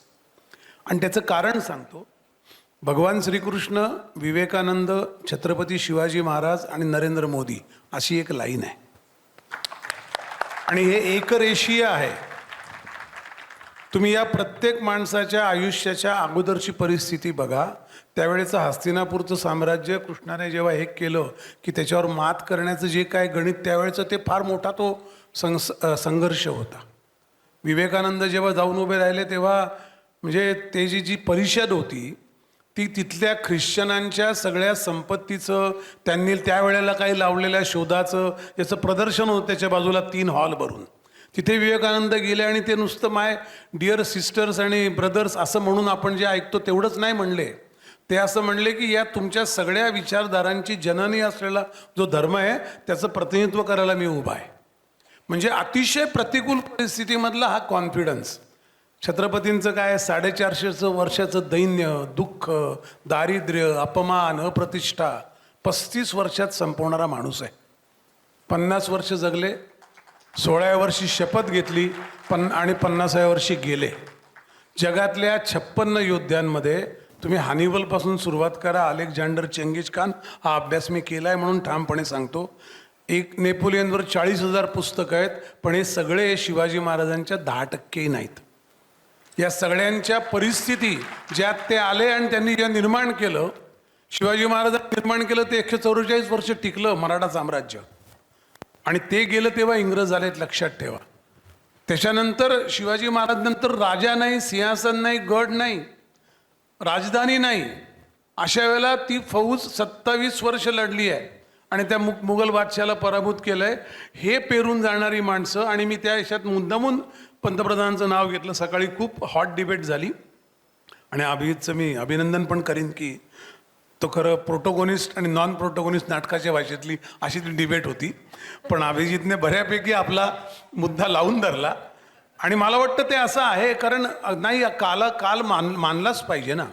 आणि त्याचं कारण सांगतो. भगवान श्रीकृष्ण, विवेकानंद, छत्रपती शिवाजी महाराज आणि नरेंद्र मोदी अशी एक लाईन आहे आणि हे एकरेषीय आहे. तुम्ही या प्रत्येक माणसाच्या आयुष्याच्या अगोदरची परिस्थिती बघा. त्यावेळेचं हस्तिनापूरचं साम्राज्य कृष्णाने जेव्हा हे केलं की त्याच्यावर मात करण्याचं जे काय गणित त्यावेळेचं ते फार मोठा तो संघर्ष होता. विवेकानंद जेव्हा जाऊन उभे राहिले तेव्हा म्हणजे ते जी परिषद होती ती तिथल्या ख्रिश्चनांच्या सगळ्या संपत्तीचं, त्यांनी त्यावेळेला काही लावलेल्या शोधाचं याचं प्रदर्शन होतं. त्याच्या बाजूला 3 हॉल भरून तिथे विवेकानंद गेले आणि ते नुसतं माय डिअर सिस्टर्स आणि ब्रदर्स असं म्हणून आपण जे ऐकतो तेवढंच नाही म्हणले. ते असं म्हणले की या तुमच्या सगळ्या विचारधारांची जननी असलेला जो धर्म आहे त्याचं प्रतिनिधित्व करायला मी उभा आहे. म्हणजे अतिशय प्रतिकूल परिस्थितीमधला हा कॉन्फिडन्स. छत्रपतींचं काय 450 वर्षाचं दैन्य, दुःख, दारिद्र्य, अपमान, अप्रतिष्ठा 35 वर्षात संपवणारा माणूस आहे. 50 वर्ष जगले, 16व्या वर्षी शपथ घेतली आणि 50व्या वर्षी गेले. जगातल्या 56 योद्ध्यांमध्ये तुम्ही हानिबलपासून सुरुवात करा, अलेक्झांडर, चेंगीज खान, हा अभ्यास मी केला आहे म्हणून ठामपणे सांगतो. एक नेपोलियनवर 40,000 पुस्तकं आहेत, पण हे सगळे शिवाजी महाराजांच्या 10% नाहीत. या सगळ्यांच्या परिस्थिती ज्यात ते आले आणि त्यांनी जे निर्माण केलं, शिवाजी महाराजांनी निर्माण केलं ते 144 वर्ष टिकलं मराठा साम्राज्य. आणि ते गेलं तेव्हा इंग्रज आलेत, लक्षात ठेवा. त्याच्यानंतर शिवाजी महाराज नंतर राजा नाही, सिंहासन नाही, गड नाही, राजधानी नाही, अशा वेळेला ती फौज 27 वर्ष लढली आहे आणि त्या मुघल बादशाला पराभूत केलं आहे. हे पेरून जाणारी माणसं, आणि मी त्या याच्यात मुद्दामून पंतप्रधानांचं नाव घेतलं. सकाळी खूप हॉट डिबेट झाली आणि अभिजितचं मी अभिनंदन पण करीन की तो खरं प्रोटोगोनिस्ट आणि नॉन प्रोटोगोनिस्ट नाटकाच्या भाषेतली अशी ती डिबेट होती. पण अभिजितने बऱ्यापैकी आपला मुद्दा लावून धरला आणि मला वाटतं ते असं आहे, कारण नाही काल मानलाच पाहिजे ना.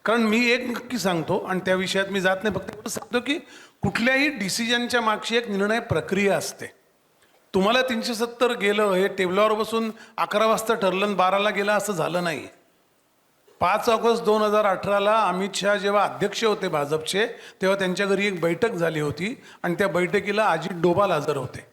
कारण मी एक नक्की सांगतो आणि त्या विषयात मी जात नाही, फक्त एवढं सांगतो की कुठल्याही डिसिजनच्या मागची एक निर्णय प्रक्रिया असते. तुम्हाला 370 गेलं हे टेबलावर बसून 11 वाजता ठरलं आणि 12ला गेलं असं झालं नाही. 5 ऑगस्ट 2018ला अमित शहा जेव्हा अध्यक्ष होते भाजपचे, तेव्हा त्यांच्या घरी एक बैठक झाली होती आणि त्या बैठकीला अजित डोभाल हजर होते.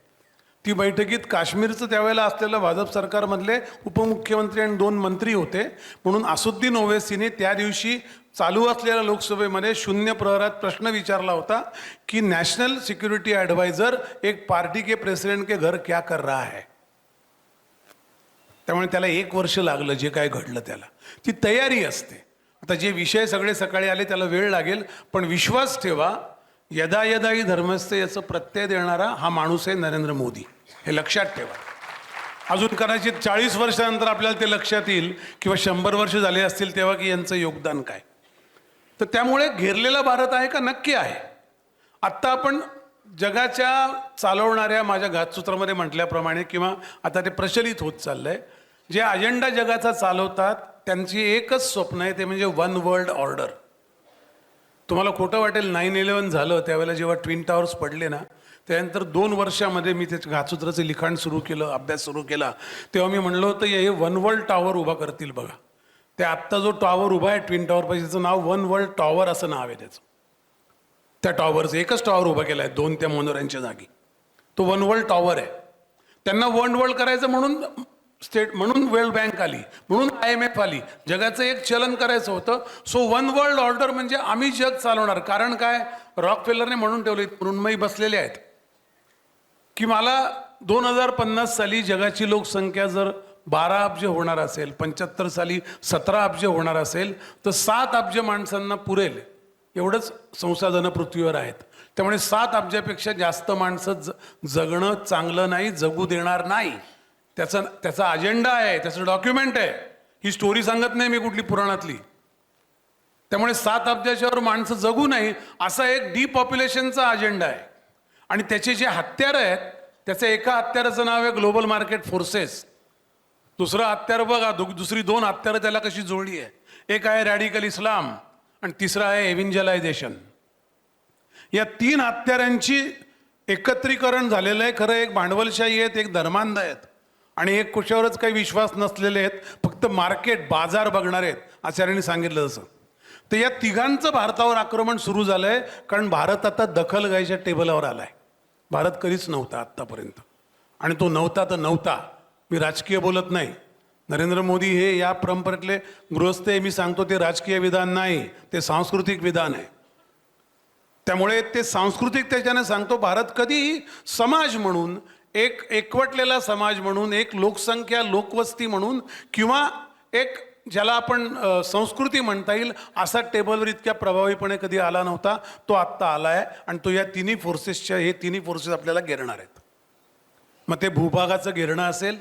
ती बैठकीत काश्मीरचं त्यावेळेला असलेलं भाजप सरकारमधले उपमुख्यमंत्री आणि 2 मंत्री होते. म्हणून असुद्दीन ओवैसीने त्या दिवशी चालू असलेल्या लोकसभेमध्ये 0 प्रहरात प्रश्न विचारला होता की नॅशनल सिक्युरिटी ॲडवायझर एक पार्टी के प्रेसिडेंट के घर क्या कर रहा है. त्यामुळे त्याला 1 वर्ष लागलं जे काय घडलं त्याला. ती तयारी असते. आता जे विषय सगळे सकाळी आले त्याला वेळ लागेल, पण विश्वास ठेवा, यदा यदाही धर्मस्थ याचं प्रत्यय देणारा हा माणूस आहे नरेंद्र मोदी. हे लक्षात ठेवा. अजून कदाचित 40 वर्षानंतर आपल्याला ते लक्षात येईल किंवा 100 वर्ष झाले असतील तेव्हा की यांचं योगदान काय. तर त्यामुळे घेरलेला भारत आहे का? नक्की आहे. आत्ता आपण जगाच्या चालवणाऱ्या, माझ्या घातसूत्रामध्ये म्हटल्याप्रमाणे किंवा आता ते प्रचलित होत चाललं आहे, जे अजेंडा जगाचा चालवतात त्यांची एकच स्वप्न आहे, ते म्हणजे वन वर्ल्ड ऑर्डर. तुम्हाला खोटं वाटेल, 9/11 झालं त्यावेळेला जेव्हा ट्विन टॉवर्स पडले ना, त्यानंतर 2 वर्षामध्ये मी ते घातसूत्राचं लिखाण सुरू केलं, अभ्यास सुरू केला. तेव्हा मी म्हणलं होतं हे वन वर्ल्ड टॉवर उभा करतील बघा. ते आत्ता जो टॉवर उभा आहे ट्विन टॉवर पाहिजे, त्याचं नाव वन वर्ल्ड टॉवर असं नाव आहे त्याचं. त्या टॉवरचं एकच टॉवर उभा केला आहे 2 त्या मनोऱ्यांच्या जागी. तो वन वर्ल्ड टॉवर आहे. त्यांना वन वर्ल्ड करायचं म्हणून वर्ल्ड बँक आली, म्हणून IMF आली. जगाचं एक चलन करायचं होतं. सो वन वर्ल्ड ऑर्डर म्हणजे आम्ही जग चालवणार. कारण काय, रॉकफेलरने म्हणून ठेवले, मृण्मयी बसलेले आहेत की मला 2050 साली जगाची लोकसंख्या जर 12 अब्ज होणार असेल, 75 साली 17 अब्ज होणार असेल, तर 7 अब्ज माणसांना पुरेल एवढंच संसाधनं पृथ्वीवर आहेत. त्यामुळे 7 अब्जापेक्षा जास्त माणसं जगणं चांगलं नाही, जगू देणार नाही. त्याचा अजेंडा आहे, त्याचं डॉक्युमेंट आहे. ही स्टोरी सांगत नाही मी कुठली पुराणातली. त्यामुळे 7 अब्जाच्यावर माणसं जगू नाही असा एक डिपॉप्युलेशनचा अजेंडा आहे. आणि त्याचे जे हत्यार आहेत, त्याचं एका हत्याराचं नाव आहे ग्लोबल मार्केट फोर्सेस. दुसरं हत्यार बघा, दुसरी 2 हत्यारं त्याला कशी जोडली आहे. एक आहे रॅडिकल इस्लाम आणि तिसरं आहे एव्हिंजलायझेशन. या 3 हत्यारांची एकत्रीकरण झालेलं आहे. खरं एक भांडवलशाही आहेत, एक धर्मांध आहेत आणि एक कुशावरच काही विश्वास नसलेले आहेत, फक्त मार्केट बाजार बघणार आहेत, आचार्यांनी सांगितलं तसं. तर या तिघांचं भारतावर आक्रमण सुरू झालं आहे. कारण भारत आता दखल घ्यायच्या टेबलावर आला आहे. भारत कधीच नव्हता आत्तापर्यंत, आणि तो नव्हता तर नव्हता. मी राजकीय बोलत नाही. नरेंद्र मोदी हे या परंपरेतले गृहस्थ आहे. मी सांगतो ते राजकीय विधान नाही, ते सांस्कृतिक विधान आहे. त्यामुळे ते सांस्कृतिक त्याच्याने सांगतो. भारत कधीही समाज म्हणून, एक एकवटलेला समाज म्हणून, एक लोकसंख्या लोकवस्ती म्हणून, किंवा एक ज्याला आपण संस्कृती म्हणता येईल असा टेबलवर इतक्या प्रभावीपणे कधी आला नव्हता. तो आत्ता आला आहे आणि तो या तिन्ही फोर्सेसच्या, हे तिन्ही फोर्सेस आपल्याला घेरणार आहेत. मग ते भूभागाचं घेरणं असेल,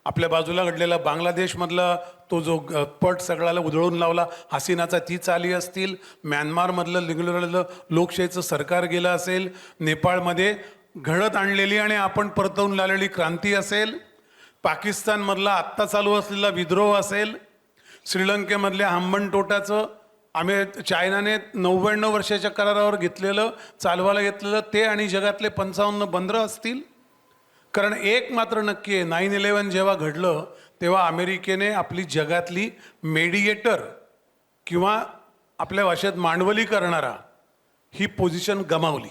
आपल्या बाजूला घडलेला बांगलादेशमधला तो जो पट सगळ्याला उधळून लावला हसीनाचा, ती चाली असतील, म्यानमारमधलं निघालेलं लोकशाहीचं सरकार गेलं असेल, नेपाळमध्ये घडत आणलेली आणि आपण परतवून लावलेली क्रांती असेल, पाकिस्तानमधला आत्ता चालू असलेला विद्रोह असेल, श्रीलंकेमधल्या हंबनटोटाचं चायनाने 99 वर्षाच्या करारावर घेतलेलं, चालवायला घेतलेलं ते, आणि जगातले 55 बंदरं असतील. कारण एक मात्र नक्की आहे, 9/11 जेव्हा घडलं तेव्हा अमेरिकेने आपली जगातली मेडिएटर किंवा आपल्या भाषेत मांडवली करणारा ही पोझिशन गमावली.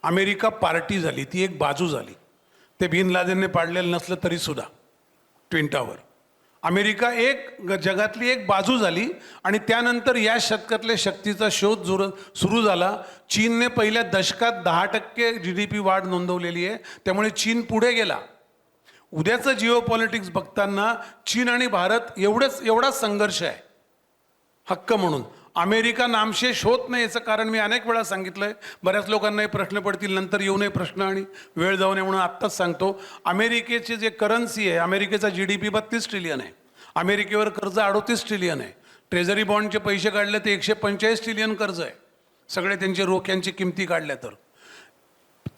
अमेरिका पार्टी झाली, ती एक बाजू झाली. ते बिन लादेनने पाडलेलं नसलं तरीसुद्धा ट्विन टॉवर, अमेरिका एक जगातली एक बाजू झाली. आणि त्यानंतर या शतकातल्या शक्तीचा शोध सुरू झाला. चीनने पहिल्या दशकात 10% GDP वाढ नोंदवलेली आहे. त्यामुळे चीन पुढे गेला. उद्याचं जिओ पॉलिटिक्स बघताना चीन आणि भारत एवढाच संघर्ष आहे हक्क म्हणून. अमेरिका नामशेष होत नाही याचं कारण मी अनेक वेळा सांगितलंय. बऱ्याच लोकांनाही प्रश्न पडतील, नंतर येऊ नये प्रश्न आणि वेळ जाऊ नये म्हणून आत्ताच सांगतो. अमेरिकेचे जे करन्सी आहे, अमेरिकेचा GDP 32 ट्रिलियन आहे. अमेरिकेवर कर्ज 38 ट्रिलियन आहे. ट्रेझरी बॉन्डचे पैसे काढले ते 145 ट्रिलियन कर्ज आहे, सगळे त्यांचे रोख्यांची किमती काढल्या तर.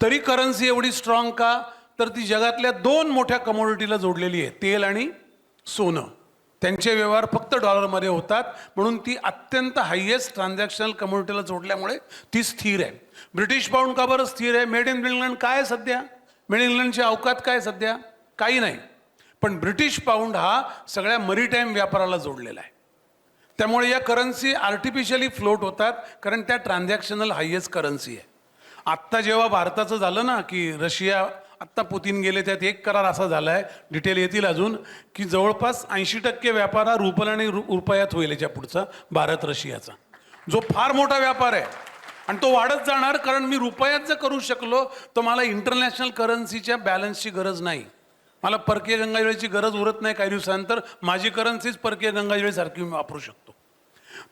तरी करन्सी एवढी स्ट्रॉंग का? तर ती जगातल्या 2 मोठ्या कमोडिटीला जोडलेली आहे, तेल आणि सोनं. त्यांचे व्यवहार फक्त डॉलरमध्ये होतात, म्हणून ती अत्यंत हायेस्ट ट्रान्झॅक्शनल कमोडिटीला जोडल्यामुळे ती स्थिर आहे. ब्रिटिश पाऊंड का बरं स्थिर आहे? मेड इन इंग्लंड काय आहे सध्या? मेड इन इंग्लंडची अवकात काय सध्या? काही नाही. पण ब्रिटिश पाऊंड हा सगळ्या मरीटाईम व्यापाराला जोडलेला आहे. त्यामुळे या करन्सी आर्टिफिशियली फ्लोट होतात, कारण त्या ट्रान्झॅक्शनल हायेस्ट करन्सी आहे. आत्ता जेव्हा भारताचं झालं ना की रशिया, आत्ता पुतीन गेले, त्यात एक करार असा झाला आहे, डिटेल येतील अजून, की जवळपास 80% व्यापार हा रुपल आणि रुपयात होईल याच्या पुढचा, भारत रशियाचा, जो फार मोठा व्यापार आहे. आणि तो वाढत जाणार, कारण मी रुपयात जर करू शकलो तर मला इंटरनॅशनल करन्सीच्या बॅलन्सची गरज नाही. मला परकीय गंगाजळीची गरज उरत नाही. काही दिवसानंतर माझी करन्सीच परकीय गंगाजळीसारखी मी वापरू शकतो.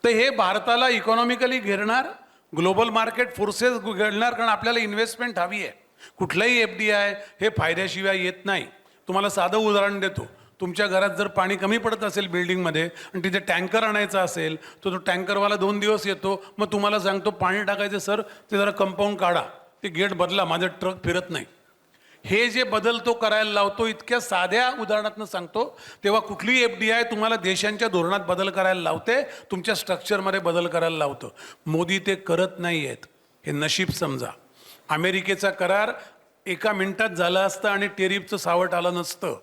तर हे भारताला इकॉनॉमिकली घेरणार, ग्लोबल मार्केट फोर्सेस घेणार, कारण आपल्याला इन्व्हेस्टमेंट हवी आहे. कुठलाही FDI हे फायद्याशिवाय येत नाही. तुम्हाला साधं उदाहरण देतो. तुमच्या घरात जर पाणी कमी पडत असेल बिल्डिंगमध्ये आणि तिथे टँकर आणायचा असेल, तर तो टँकरवाला 2 दिवस येतो, मग तुम्हाला सांगतो पाणी टाकायचं सर, ते जरा कंपाऊंड काढा, ते गेट बदला, माझं ट्रक फिरत नाही. हे जे बदल तो करायला लावतो, इतक्या साध्या उदाहरणातनं सांगतो, तेव्हा कुठलीही FDI तुम्हाला देशांच्या धोरणात बदल करायला लावते, तुमच्या स्ट्रक्चरमध्ये बदल करायला लावतं. मोदी ते करत नाही आहेत, हे नशीब समजा. अमेरिकेचा करार 1 मिनिटात झाला असता आणि टेरिफचं सावट आलं नसतं,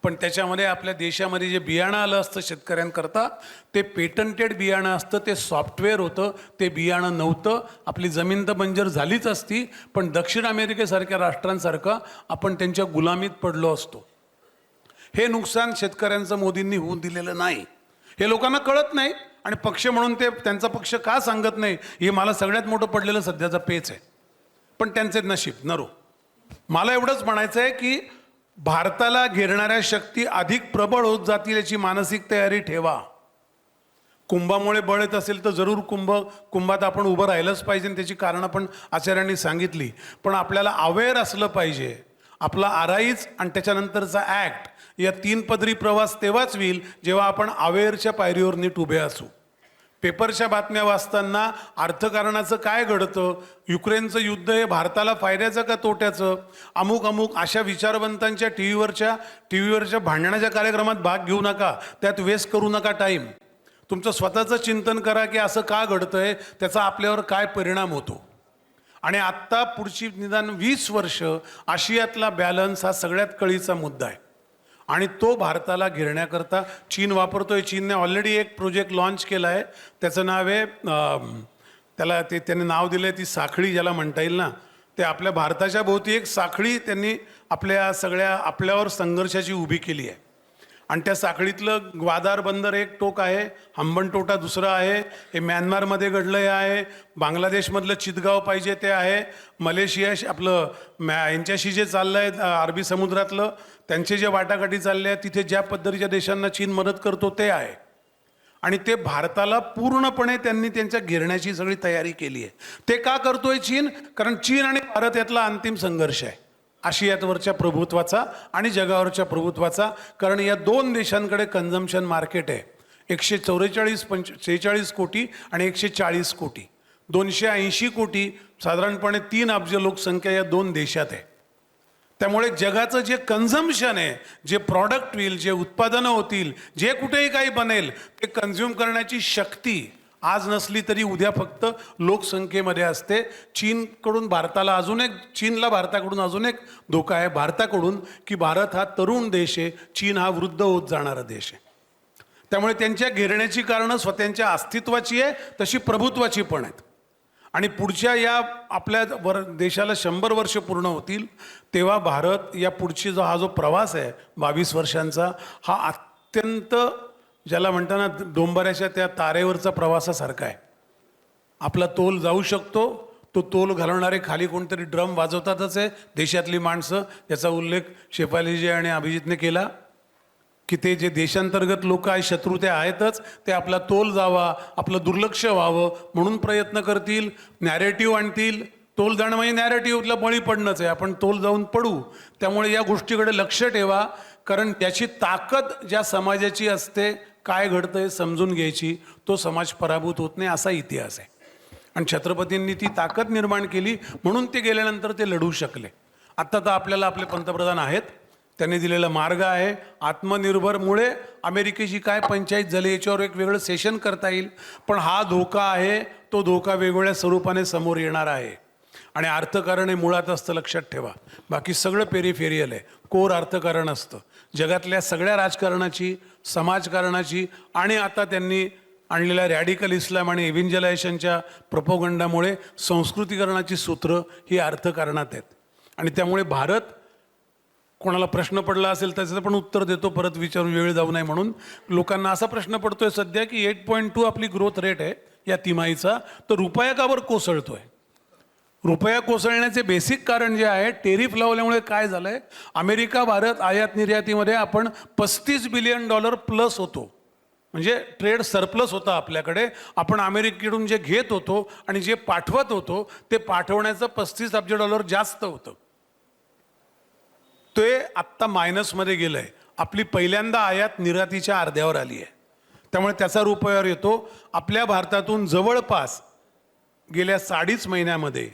पण त्याच्यामध्ये आपल्या देशामध्ये जे बियाणं आलं असतं शेतकऱ्यांकरता, ते पेटंटेड बियाणं असतं, ते सॉफ्टवेअर होतं, ते बियाणं नव्हतं. आपली जमीन तर बंजर झालीच असती, पण दक्षिण अमेरिकेसारख्या राष्ट्रांसारखं आपण त्यांच्या गुलामीत पडलो असतो. हे नुकसान शेतकऱ्यांचं मोदींनी होऊन दिलेलं नाही. हे लोकांना कळत नाही, आणि पक्ष म्हणून ते त्यांचा पक्ष का सांगत नाही, हे मला सगळ्यात मोठं पडलेलं सध्याचा पेच आहे. पण त्यांचे नशीब नरो. मला एवढंच म्हणायचं आहे की भारताला घेरणाऱ्या शक्ती अधिक प्रबळ होत जातील याची मानसिक तयारी ठेवा. कुंभामुळे बळ येत असेल तर जरूर कुंभात आपण उभं राहिलंच पाहिजे, आणि त्याची कारणं पण आचार्यांनी सांगितली. पण आपल्याला अवेअर असलं पाहिजे. आपला आराईज आणि त्याच्यानंतरचा ॲक्ट या 3 पदरी प्रवास तेव्हाच होईल जेव्हा आपण अवेअरच्या पायरीवर नीट उभे असू. पेपरच्या बातम्या वाचताना अर्थकारणाचं काय घडतं, युक्रेनचं युद्ध हे भारताला फायद्याचं का तोट्याचं, अमुक अशा विचारवंतांच्या टीव्हीवरच्या भांडणाच्या कार्यक्रमात भाग घेऊ नका, त्यात वेस्ट करू नका टाईम. तुमचं स्वतःचं चिंतन करा की असं का घडतंय, त्याचा आपल्यावर काय परिणाम होतो. आणि आत्ता पुढची निदान 20 वर्ष आशियातला बॅलन्स हा सगळ्यात कळीचा मुद्दा आहे, आणि तो भारताला घेरण्याकरता चीन वापरतोय. चीनने ऑलरेडी एक प्रोजेक्ट लॉन्च केला आहे, त्याचं नाव आहे, त्याने नाव दिलं आहे ती साखळी ज्याला म्हणता येईल ना, ते आपल्या भारताच्या भोवती एक साखळी त्यांनी आपल्यावर संघर्षाची उभी केली आहे. आणि त्या साखळीतलं ग्वादार बंदर एक टोक आहे, हंबनटोटा दुसरं आहे, हे म्यानमारमध्ये घडलं आहे, बांगलादेशमधलं चितगाव पाहिजे ते आहे, मलेशिया यांच्याशी जे चाललं आहे अरबी समुद्रातलं, त्यांचे जे वाटाघाटी चालले आहेत तिथे ज्या पद्धतीच्या देशांना चीन मदत करतो ते आहे. आणि ते भारताला पूर्णपणे त्यांनी त्यांच्या घेरण्याची सगळी तयारी केली आहे. ते का करतोय चीन? कारण चीन आणि भारत यातला अंतिम संघर्ष आहे, आशियातवरच्या प्रभुत्वाचा आणि जगावरच्या प्रभुत्वाचा. कारण या 2 देशांकडे कन्झम्पशन मार्केट आहे, 146 कोटी आणि 140 कोटी, 280 कोटी, साधारणपणे 3 अब्ज लोकसंख्या या 2 देशात आहे. त्यामुळे जगाचं जे कन्झम्पशन आहे, जे प्रॉडक्ट होईल, जे उत्पादनं होतील, जे कुठेही काही बनेल, ते कन्झ्युम करण्याची शक्ती आज नसली तरी उद्या फक्त लोकसंख्येमध्ये असते. चीनला भारताकडून अजून एक धोका आहे भारताकडून, की भारत हा तरुण देश आहे, चीन हा वृद्ध होत जाणारा देश आहे. त्यामुळे त्यांच्या घेरण्याची कारणं स्वतःच्या अस्तित्वाची आहे, तशी प्रभुत्वाची पण आहेत. आणि पुढच्या या आपल्या देशाला 100 वर्ष पूर्ण होतील, तेव्हा भारत या पुढची हा जो प्रवास आहे 22 वर्षांचा, हा अत्यंत ज्याला म्हणताना डोंबऱ्याच्या त्या तारेवरचा प्रवासासारखा आहे. आपला तोल जाऊ शकतो, तो तोल घालवणारे खाली कोणतरी ड्रम वाजवतातच आहे, देशातली माणसं. याचा उल्लेख शेफालीजी आणि अभिजितने केला की ते जे देशांतर्गत लोक आहे शत्रू ते आहेतच, ते आपला तोल जावा, आपलं दुर्लक्ष व्हावं म्हणून प्रयत्न करतील, नॅरेटिव्ह आणतील. तोल जाणं म्हणजे नॅरेटिव्हला बळी पडणंच आहे, आपण तोल जाऊन पडू. त्यामुळे या गोष्टीकडे लक्ष ठेवा, कारण त्याची ताकद ज्या समाजाची असते, काय घडतंय समजून घ्यायची, तो समाज पराभूत होत नाही असा इतिहास आहे. आणि छत्रपतींनी ती ताकद निर्माण केली म्हणून ते गेल्यानंतर ते लढू शकले. आत्ता तर आपल्याला आपले पंतप्रधान आहेत, त्यांनी दिलेला मार्ग आहे. आत्मनिर्भरमुळे अमेरिकेची काय पंचायत झाली याच्यावर एक वेगळं सेशन करता येईल, पण हा धोका आहे, तो धोका वेगवेगळ्या स्वरूपाने समोर येणार आहे. आणि अर्थकारण हे मुळात असतं, लक्षात ठेवा. बाकी सगळं पेरिफेरियल आहे, कोर अर्थकारण असतं. जगातल्या सगळ्या राजकारणाची, समाजकारणाची आणि आता त्यांनी आणलेल्या रॅडिकल इस्लाम आणि इव्हिंजलायशनच्या प्रोपोगंडामुळे संस्कृतीकरणाची सूत्र ही अर्थकारणात आहेत. आणि त्यामुळे भारत, कोणाला प्रश्न पडला असेल त्याचं पण उत्तर देतो, परत विचारून वेळ जाऊ नये म्हणून. लोकांना असा प्रश्न पडतोय सध्या की 8.2 आपली ग्रोथ रेट आहे या तिमाहीचा, तर रुपया का बरं कोसळतोय? रुपया कोसळण्याचे बेसिक कारण जे आहे, टेरिफ लावल्यामुळे काय झालं आहे, अमेरिका भारत आयात निर्यातीमध्ये आपण $35 बिलियन प्लस होतो. म्हणजे ट्रेड सरप्लस होता आपल्याकडे. आपण अमेरिकेकडून जे घेत होतो आणि जे पाठवत होतो ते पाठवण्याचं $35 अब्ज जास्त होतं. ते आत्ता मायनसमध्ये गेलं आहे. आपली पहिल्यांदा आयात निर्यातीच्या अर्ध्यावर आली आहे, त्यामुळे त्याचा रुपयावर येतो. आपल्या भारतातून जवळपास गेल्या 2.5 महिन्यामध्ये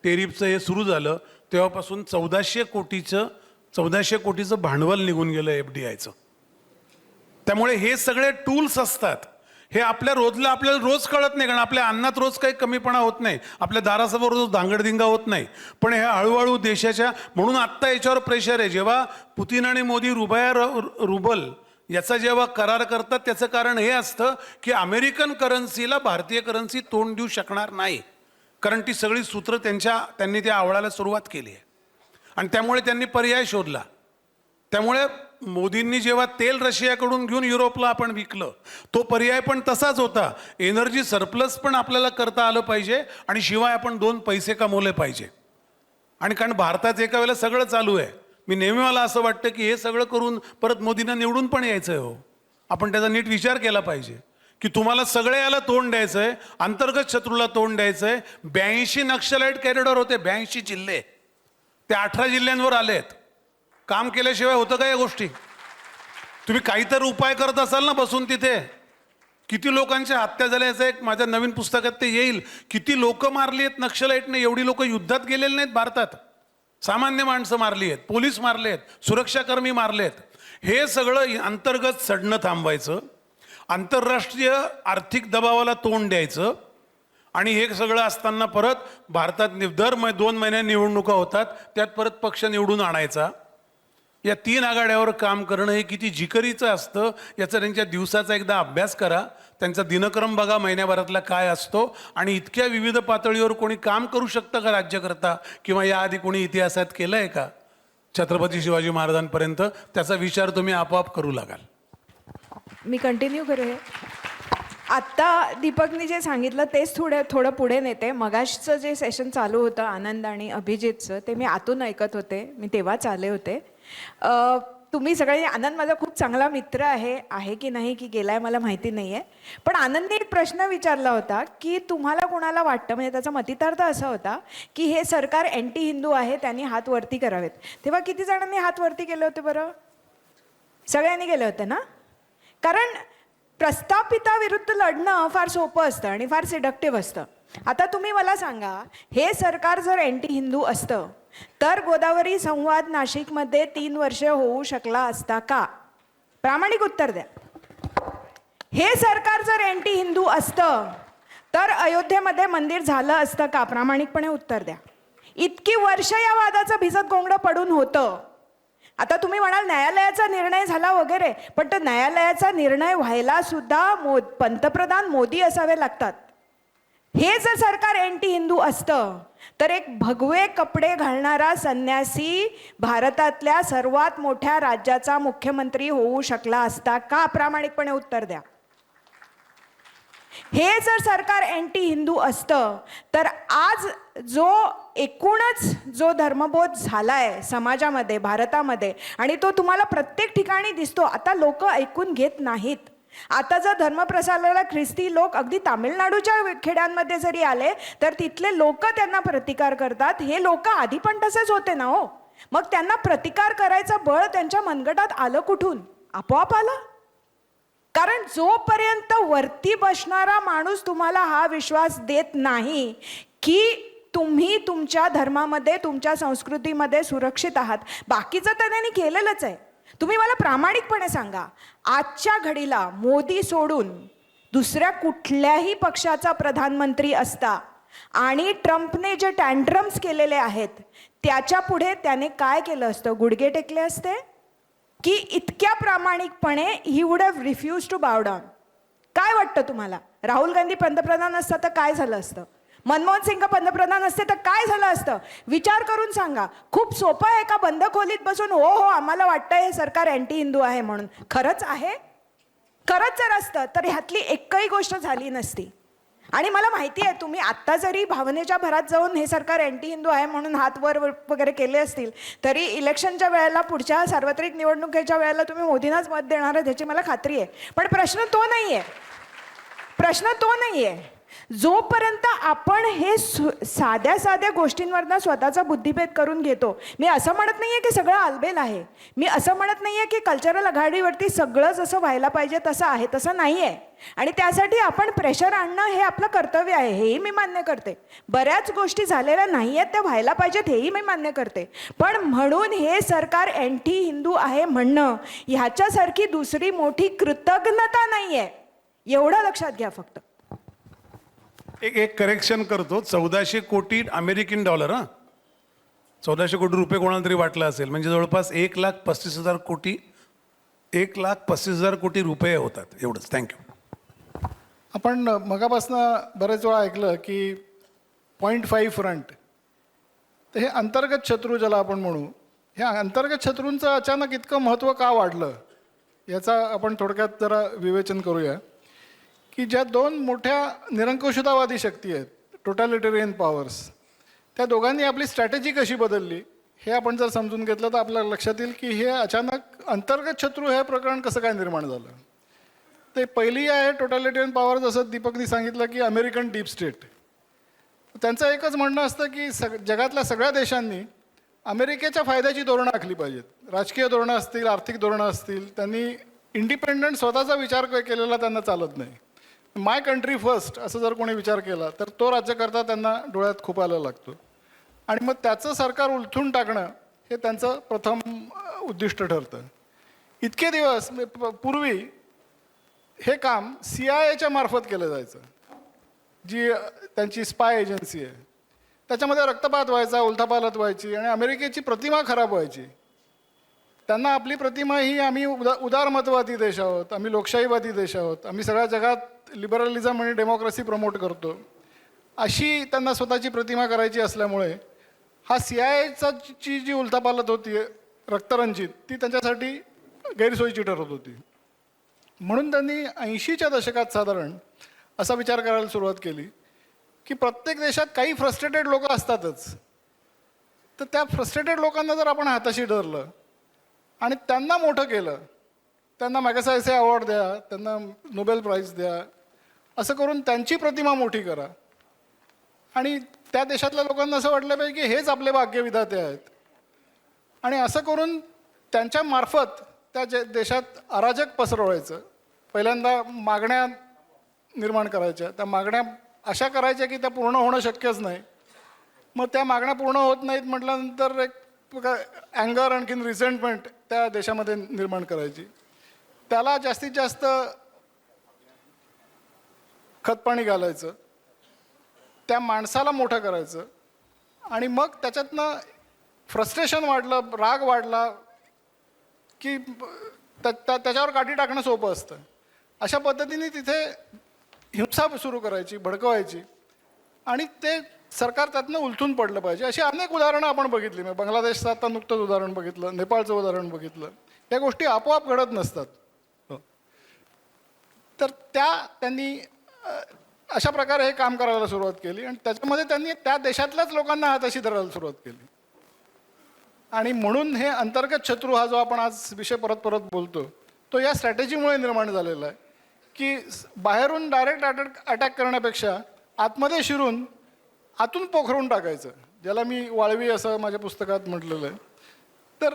टेरिफचं हे सुरू झालं तेव्हापासून 1400 कोटीचं भांडवल निघून गेलं FDIचं. त्यामुळे हे सगळे टूल्स असतात, हे आपल्याला रोज कळत नाही, कारण आपल्या अन्नात रोज काही कमीपणा होत नाही, आपल्या दारासमोर रोज धांगडधिंगा होत नाही. पण हे हळूहळू देशाच्या, म्हणून आत्ता याच्यावर प्रेशर आहे. जेव्हा पुतीन आणि मोदी रुबल याचा जेव्हा करार करतात, त्याचं कारण हे असतं की अमेरिकन करन्सीला भारतीय करन्सी तोंड देऊ शकणार नाही, कारण ती सगळी सूत्र त्यांनी त्या आवळायला सुरुवात केली आहे. आणि त्यामुळे त्यांनी पर्याय शोधला. त्यामुळे मोदींनी जेव्हा तेल रशियाकडून घेऊन युरोपला आपण विकलं, तो पर्याय पण तसाच होता. एनर्जी सरप्लस पण आपल्याला करता आलं पाहिजे आणि शिवाय आपण 2 पैसे कमवले पाहिजे. आणि कारण भारतात एका वेळेला सगळं चालू आहे. मला असं वाटतं की हे सगळं करून परत मोदींना निवडून पण यायचं आहे. हो, आपण त्याचा नीट विचार केला पाहिजे की तुम्हाला सगळे याला तोंड द्यायचं आहे, अंतर्गत शत्रूला तोंड द्यायचं आहे. 82 नक्षलाईट कॉरिडॉर होते, 82 जिल्हे, ते 18 जिल्ह्यांवर आलेत. काम केल्याशिवाय होतं का या गोष्टी? तुम्ही काहीतरी उपाय करत असाल ना बसून तिथे. किती लोकांच्या हत्या झाल्या, याचं एक माझ्या नवीन पुस्तकात ते येईल. किती लोक मारली आहेत नक्षलाईटने, एवढी लोक युद्धात गेलेले नाहीत भारतात. सामान्य माणसं मारली आहेत, पोलीस मारले आहेत, सुरक्षाकर्मी मारले आहेत. हे सगळं अंतर्गत सडणं थांबवायचं, आंतरराष्ट्रीय आर्थिक दबावाला तोंड द्यायचं. आणि हे सगळं असताना परत भारतात दर 2 महिन्यांनी निवडणुका होतात, त्यात परत पक्ष निवडून आणायचा. या 3 आघाड्यावर काम करणं हे किती जिकरीचं असतं याचा त्यांच्या दिवसाचा एकदा अभ्यास करा. त्यांचा दिनक्रम बघा महिन्याभरातला काय असतो. आणि इतक्या विविध पातळीवर कोणी काम करू शकतं का राज्यकर्ता, किंवा याआधी कोणी इतिहासात केलं आहे का छत्रपती शिवाजी महाराजांपर्यंत? त्याचा विचार तुम्ही आपोआप करू लागाल. मी कंटिन्यू करू. आत्ता दीपकने जे सांगितलं तेच थोडं पुढे नेते. मगाशचं जे सेशन चालू होतं आनंद आणि अभिजितचं, ते मी आतून ऐकत होते, मी तेव्हाच आले होते. तुम्ही सगळे, आनंद माझा खूप चांगला मित्र आहे की नाही की गेलाय मला माहिती नाही आहे, पण आनंदने एक प्रश्न विचारला होता की तुम्हाला कोणाला वाटतं, म्हणजे त्याचा मतितार्थ असा होता की हे सरकार अँटी हिंदू आहे, त्यांनी हात वरती करावेत. तेव्हा किती जणांनी हात वरती केले होते बरं? सगळ्यांनी केले होते ना? कारण प्रस्थापिताविरुद्ध लढणं फार सोपं असतं आणि फार सिडक्टिव्ह असतं. आता तुम्ही मला सांगा, हे सरकार जर अँटी हिंदू असतं तर गोदावरी संवाद नाशिकमध्ये 3 वर्ष होऊ शकला असता का? प्रामाणिक उत्तर द्या. हे सरकार जर अँटी हिंदू असतं तर अयोध्येमध्ये मंदिर झालं असतं का? प्रामाणिकपणे उत्तर द्या. इतकी वर्ष या वादाचं भिजत गोंगडं पडून होतं. आता तुम्ही म्हणाल न्यायालयाचा निर्णय झाला वगैरे, पण तो न्यायालयाचा निर्णय व्हायला सुद्धा पंतप्रधान मोदी असावे लागतात. हे जर सरकार अँटी हिंदू असतं तर एक भगवे कपडे घालणारा संन्यासी भारतातल्या सर्वात मोठ्या राज्याचा मुख्यमंत्री होऊ शकला असता का? प्रामाणिकपणे उत्तर द्या. हे जर सरकार अँटी हिंदू असतं तर आज एकूणच जो धर्मबोध झालाय समाजामध्ये, भारतामध्ये, आणि तो तुम्हाला प्रत्येक ठिकाणी दिसतो. आता लोक ऐकून घेत नाहीत. आता जर धर्मप्रसाराला ख्रिस्ती लोक अगदी तामिळनाडूच्या खेड्यांमध्ये जरी आले तर तिथले लोक त्यांना प्रतिकार करतात. हे लोक आधी पण तसेच होते ना हो. मग त्यांना प्रतिकार करायचं बळ त्यांच्या मनगटात आलं कुठून? आपोआप आलं. कारण जोपर्यंत वरती बसणारा माणूस तुम्हाला हा विश्वास देत नाही की तुम्ही तुमच्या धर्मामध्ये, तुमच्या संस्कृतीमध्ये सुरक्षित आहात, बाकीचं तर त्यांनी केलेलंच आहे. तुम्ही मला प्रामाणिकपणे सांगा, आजच्या घडीला मोदी सोडून दुसऱ्या कुठल्याही पक्षाचा प्रधानमंत्री असता आणि ट्रम्पने जे टँट्रम्स केलेले आहेत त्याच्या पुढे त्याने काय केलं असतं? गुडघे टेकले असते की इतक्या प्रामाणिकपणे ही would have refuse to bow down? काय वाटतं तुम्हाला? राहुल गांधी पंतप्रधान असता तर काय झालं असतं? मनमोहन सिंग पंतप्रधान असते तर काय झालं असतं? विचार करून सांगा. खूप सोपं आहे का बंद खोलीत बसून हो हो आम्हाला वाटतं हे सरकार अँटी हिंदू आहे म्हणून? खरंच आहे? खरंच जर असतं तर ह्यातली एकही गोष्ट झाली नसती. आणि मला माहिती आहे तुम्ही आत्ता जरी भावनेच्या भरात जाऊन हे सरकार अँटी हिंदू आहे म्हणून हात वर वगैरे केले असतील तरी इलेक्शनच्या वेळेला, पुढच्या सार्वत्रिक निवडणुकीच्या वेळेला तुम्ही मोदींनाच मत देणार आहे त्याची मला खात्री आहे. पण प्रश्न तो नाही आहे. प्रश्न तो नाही आहे. जोपर्यंत आपण हे साध्या साध्या गोष्टींवरनं स्वतःचा बुद्धिभेद करून घेतो. मी असं म्हणत नाहीये की सगळं आलबेल आहे. मी असं म्हणत नाहीये की कल्चरल आघाडीवरती सगळं जसं व्हायला पाहिजे तसं आहे, तसं नाही आहे. आणि त्यासाठी आपण प्रेशर आणणं हे आपलं कर्तव्य आहे, हेही मी मान्य करते. बऱ्याच गोष्टी झालेल्या नाही आहेत त्या व्हायला पाहिजेत, हेही मी मान्य करते. पण म्हणून हे सरकार अँटी हिंदू आहे म्हणणं ह्याच्यासारखी दुसरी मोठी कृतज्ञता नाही आहे, एवढं लक्षात घ्या फक्त. एक करेक्शन करतो. 1400 कोटी अमेरिकन डॉलर, 1400 कोटी रुपये कोणाला तरी वाटलं असेल, म्हणजे जवळपास 1,35,000 कोटी, 1,35,000 कोटी रुपये होतात. एवढंच. थँक्यू. आपण मगापासनं बरेच वेळा ऐकलं की 0.5 फ्रंट. तर हे अंतर्गत शत्रू ज्याला आपण म्हणू, ह्या अंतर्गत शत्रूंचं अचानक इतकं महत्त्व का वाढलं याचा आपण थोडक्यात जरा विवेचन करूया. की ज्या दोन मोठ्या निरंकुशतावादी शक्ती आहेत, टोटॅलिटेरियन पॉवर्स, त्या दोघांनी आपली स्ट्रॅटेजी कशी बदलली हे आपण जर समजून घेतलं तर आपल्याला लक्षात येईल की हे अचानक अंतर्गत शत्रू हे प्रकरण कसं काय निर्माण झालं. ते पहिली आहे टोटॅलिटेरियन पॉवर, जसं दीपकनी सांगितलं की अमेरिकन डीप स्टेट. त्यांचं एकच म्हणणं असतं की जगातल्या सगळ्या देशांनी अमेरिकेच्या फायद्याची धोरणं आखली पाहिजेत. राजकीय धोरणं असतील, आर्थिक धोरणं असतील, त्यांनी इंडिपेंडंट स्वतःचा विचार केलेला त्यांना चालत नाही. माय कंट्री फर्स्ट असं जर कोणी विचार केला तर तो राज्यकर्ता त्यांना डोळ्यात खूप आला लागतो. आणि मग त्याचं सरकार उलथून टाकणं हे त्यांचं प्रथम उद्दिष्ट ठरतं. इतके दिवस पूर्वी हे काम CIA मार्फत केलं जायचं, जी त्यांची स्पाय एजन्सी आहे. त्याच्यामध्ये रक्तपात व्हायचा, उलथापालथ व्हायची आणि अमेरिकेची प्रतिमा खराब व्हायची. त्यांना आपली प्रतिमा ही आम्ही उदारमतवादी देश आहोत, आम्ही लोकशाहीवादी देश आहोत, आम्ही सगळ्या जगात लिबरलिझम आणि डेमोक्रेसी प्रमोट करतो, अशी त्यांना स्वतःची प्रतिमा करायची असल्यामुळे हा CIA जी उलथापालथ होती रक्तरंजित, ती त्यांच्यासाठी गैरसोयीची ठरत होती. म्हणून त्यांनी 80च्या दशकात साधारण असा विचार करायला सुरुवात केली की प्रत्येक देशात काही फ्रस्ट्रेटेड लोक असतातच. तर त्या फ्रस्ट्रेटेड लोकांना जर आपण हाताशी धरलं आणि त्यांना मोठं केलं, त्यांना मॅगसेसे अवॉर्ड द्या, त्यांना नोबेल प्राईज द्या, असं करून त्यांची प्रतिमा मोठी करा. आणि त्या देशातल्या लोकांना असं वाटलं पाहिजे की हेच आपले भाग्यविधाते आहेत. आणि असं करून त्यांच्या मार्फत त्या देशात अराजक पसरवायचं. पहिल्यांदा मागण्या निर्माण करायच्या, त्या मागण्या अशा करायच्या की त्या पूर्ण होणं शक्यच नाही. मग त्या मागण्या पूर्ण होत नाहीत म्हटल्यानंतर एक अँगर, आणखीन रिझेंटमेंट त्या देशामध्ये निर्माण करायची. त्याला जास्तीत जास्त खतपाणी घालायचं, त्या माणसाला मोठं करायचं आणि मग त्याच्यातनं फ्रस्ट्रेशन वाढलं, राग वाढला की त्याच्यावर काठी टाकणं सोपं असतं. अशा पद्धतीने तिथे हिंसा सुरू करायची, भडकवायची आणि ते सरकार त्यातनं उलथून पडलं पाहिजे. अशी अनेक उदाहरणं आपण बघितली. मी बांगलादेशचं आता नुकतंच उदाहरण बघितलं, नेपाळचं उदाहरण बघितलं. या गोष्टी आपोआप घडत नसतात. तर त्यांनी अशा प्रकारे हे काम करायला सुरुवात केली आणि त्याच्यामध्ये त्यांनी त्या देशातल्याच लोकांना हाताशी धरायला सुरुवात केली. आणि म्हणून हे अंतर्गत शत्रू हा जो आपण आज विषय परत परत बोलतो तो या स्ट्रॅटेजीमुळे निर्माण झालेला आहे की बाहेरून डायरेक्ट अटॅक करण्यापेक्षा आतमध्ये शिरून आतून पोखरून टाकायचं, ज्याला मी वाळवी असं माझ्या पुस्तकात म्हटलेलं आहे. तर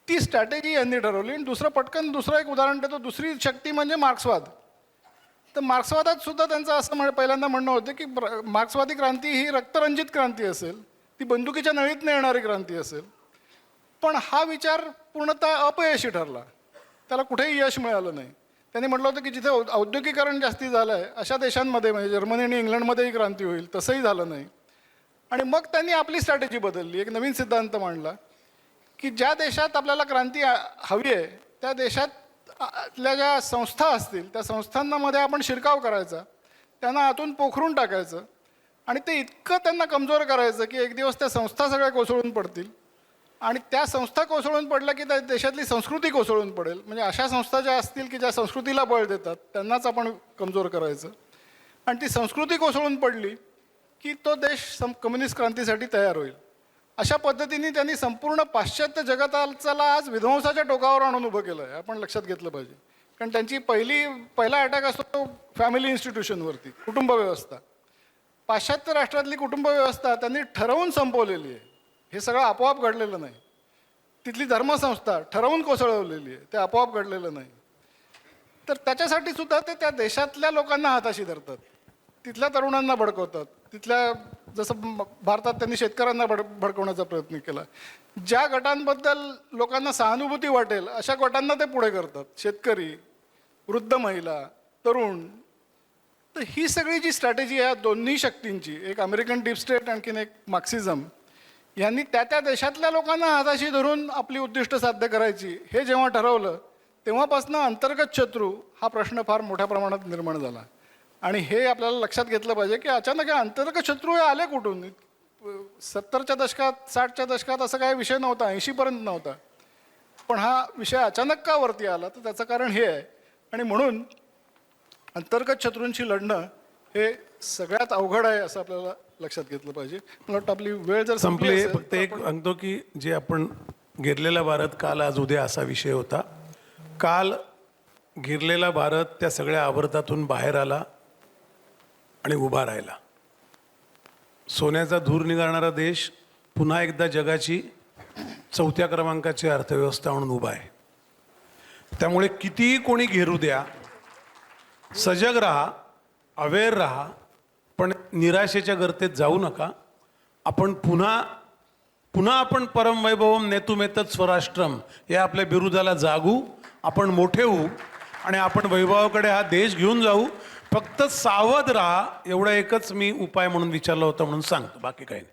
ती स्ट्रॅटेजी यांनी ठरवली. आणि दुसरं एक उदाहरण देतो. दुसरी शक्ती म्हणजे मार्क्सवाद. तर मार्क्सवादात सुद्धा त्यांचं असं पहिल्यांदा म्हणणं होतं की मार्क्सवादी क्रांती ही रक्तरंजित क्रांती असेल, ती बंदुकीच्या नळीतनं येणारी क्रांती असेल. पण हा विचार पूर्णतः अपयशी ठरला, त्याला कुठेही यश मिळालं नाही. त्यांनी म्हटलं होतं की जिथे औद्योगिकरण जास्ती झालं आहे अशा देशांमध्ये म्हणजे जर्मनी आणि इंग्लंडमध्येही क्रांती होईल, तसंही झालं नाही. आणि मग त्यांनी आपली स्ट्रॅटेजी बदलली, एक नवीन सिद्धांत मांडला की ज्या देशात आपल्याला क्रांती हवी आहे त्या देशातल्या ज्या संस्था असतील त्या संस्थांमध्ये आपण शिरकाव करायचा, त्यांना आतून पोखरून टाकायचं आणि ते इतकं त्यांना कमजोर करायचं की एक दिवस त्या संस्था सगळ्या कोसळून पडतील. आणि त्या संस्था कोसळून पडल्या की त्या देशातली संस्कृती कोसळून पडेल. म्हणजे अशा संस्था ज्या असतील की ज्या संस्कृतीला बळ देतात त्यांनाच आपण कमजोर करायचं. आणि ती संस्कृती कोसळून पडली की तो देश कम्युनिस्ट क्रांतीसाठी तयार होईल. अशा पद्धतीने त्यांनी संपूर्ण पाश्चात्य जगताला आज विध्वंसाच्या टोकावर आणून उभं केलं आहे. आपण लक्षात घेतलं पाहिजे. कारण त्यांची पहिला अटॅक असतो तो फॅमिली इन्स्टिट्यूशनवरती, कुटुंब व्यवस्था. पाश्चात्य राष्ट्रातली कुटुंब व्यवस्था त्यांनी ठरवून संपवलेली आहे. हे सगळं आपोआप घडलेलं नाही. तिथली धर्मसंस्था ठरवून कोसळवलेली आहे, ते आपोआप घडलेलं नाही. तर त्याच्यासाठी सुद्धा ते त्या देशातल्या लोकांना हाताशी धरतात, तिथल्या तरुणांना भडकवतात. तिथल्या जसं भारतात त्यांनी शेतकऱ्यांना भडकवण्याचा प्रयत्न केला. ज्या गटांबद्दल लोकांना सहानुभूती वाटेल अशा गटांना ते पुढे करतात. शेतकरी, वृद्ध महिला, तरुण. तर ही सगळी जी स्ट्रॅटेजी आहे दोन्ही शक्तींची, एक अमेरिकन डीप स्टेट आणखीन एक मार्क्सिझम, यांनी त्या देशातल्या लोकांना हाताशी धरून आपली उद्दिष्ट साध्य करायची हे जेव्हा ठरवलं तेव्हापासून अंतर्गत शत्रू हा प्रश्न फार मोठ्या प्रमाणात निर्माण झाला. आणि हे आपल्याला लक्षात घेतलं पाहिजे की अचानक हे अंतर्गत शत्रू हे आले कुठून. 70च्या दशकात 60च्या दशकात असं काही विषय नव्हता, 80पर्यंत नव्हता. पण हा विषय अचानक का वरती आला तर त्याचं कारण हे आहे. आणि म्हणून अंतर्गत शत्रूंशी लढणं हे सगळ्यात अवघड आहे असं आपल्याला लक्षात घेतलं पाहिजे. मला वाटतं आपली वेळ जर संपली. असेल फक्त तर एक सांगतो की जे आपण घेरलेला भारत काल आज उद्या असा विषय होता. काल घेरलेला भारत त्या सगळ्या आवर्तातून बाहेर आला आणि उभा राहिला. सोन्याचा धूर निघाणारा देश पुन्हा एकदा जगाची 4थ्या क्रमांकाची अर्थव्यवस्था म्हणून उभा आहे. त्यामुळे कितीही कोणी घेरू द्या, सजग राहा, अवेअर राहा, पण निराशेच्या गर्तेत जाऊ नका. आपण पुन्हा आपण परमवैभवम नेतुमेतत् स्वराष्ट्रम या आपल्या बिरुदाला जागू, आपण मोठे होऊ आणि आपण वैभवाकडे हा देश घेऊन जाऊ. फक्त सावध राहा एवढा एकच मी उपाय म्हणून विचारला होता म्हणून सांगतो, बाकी काही नाही.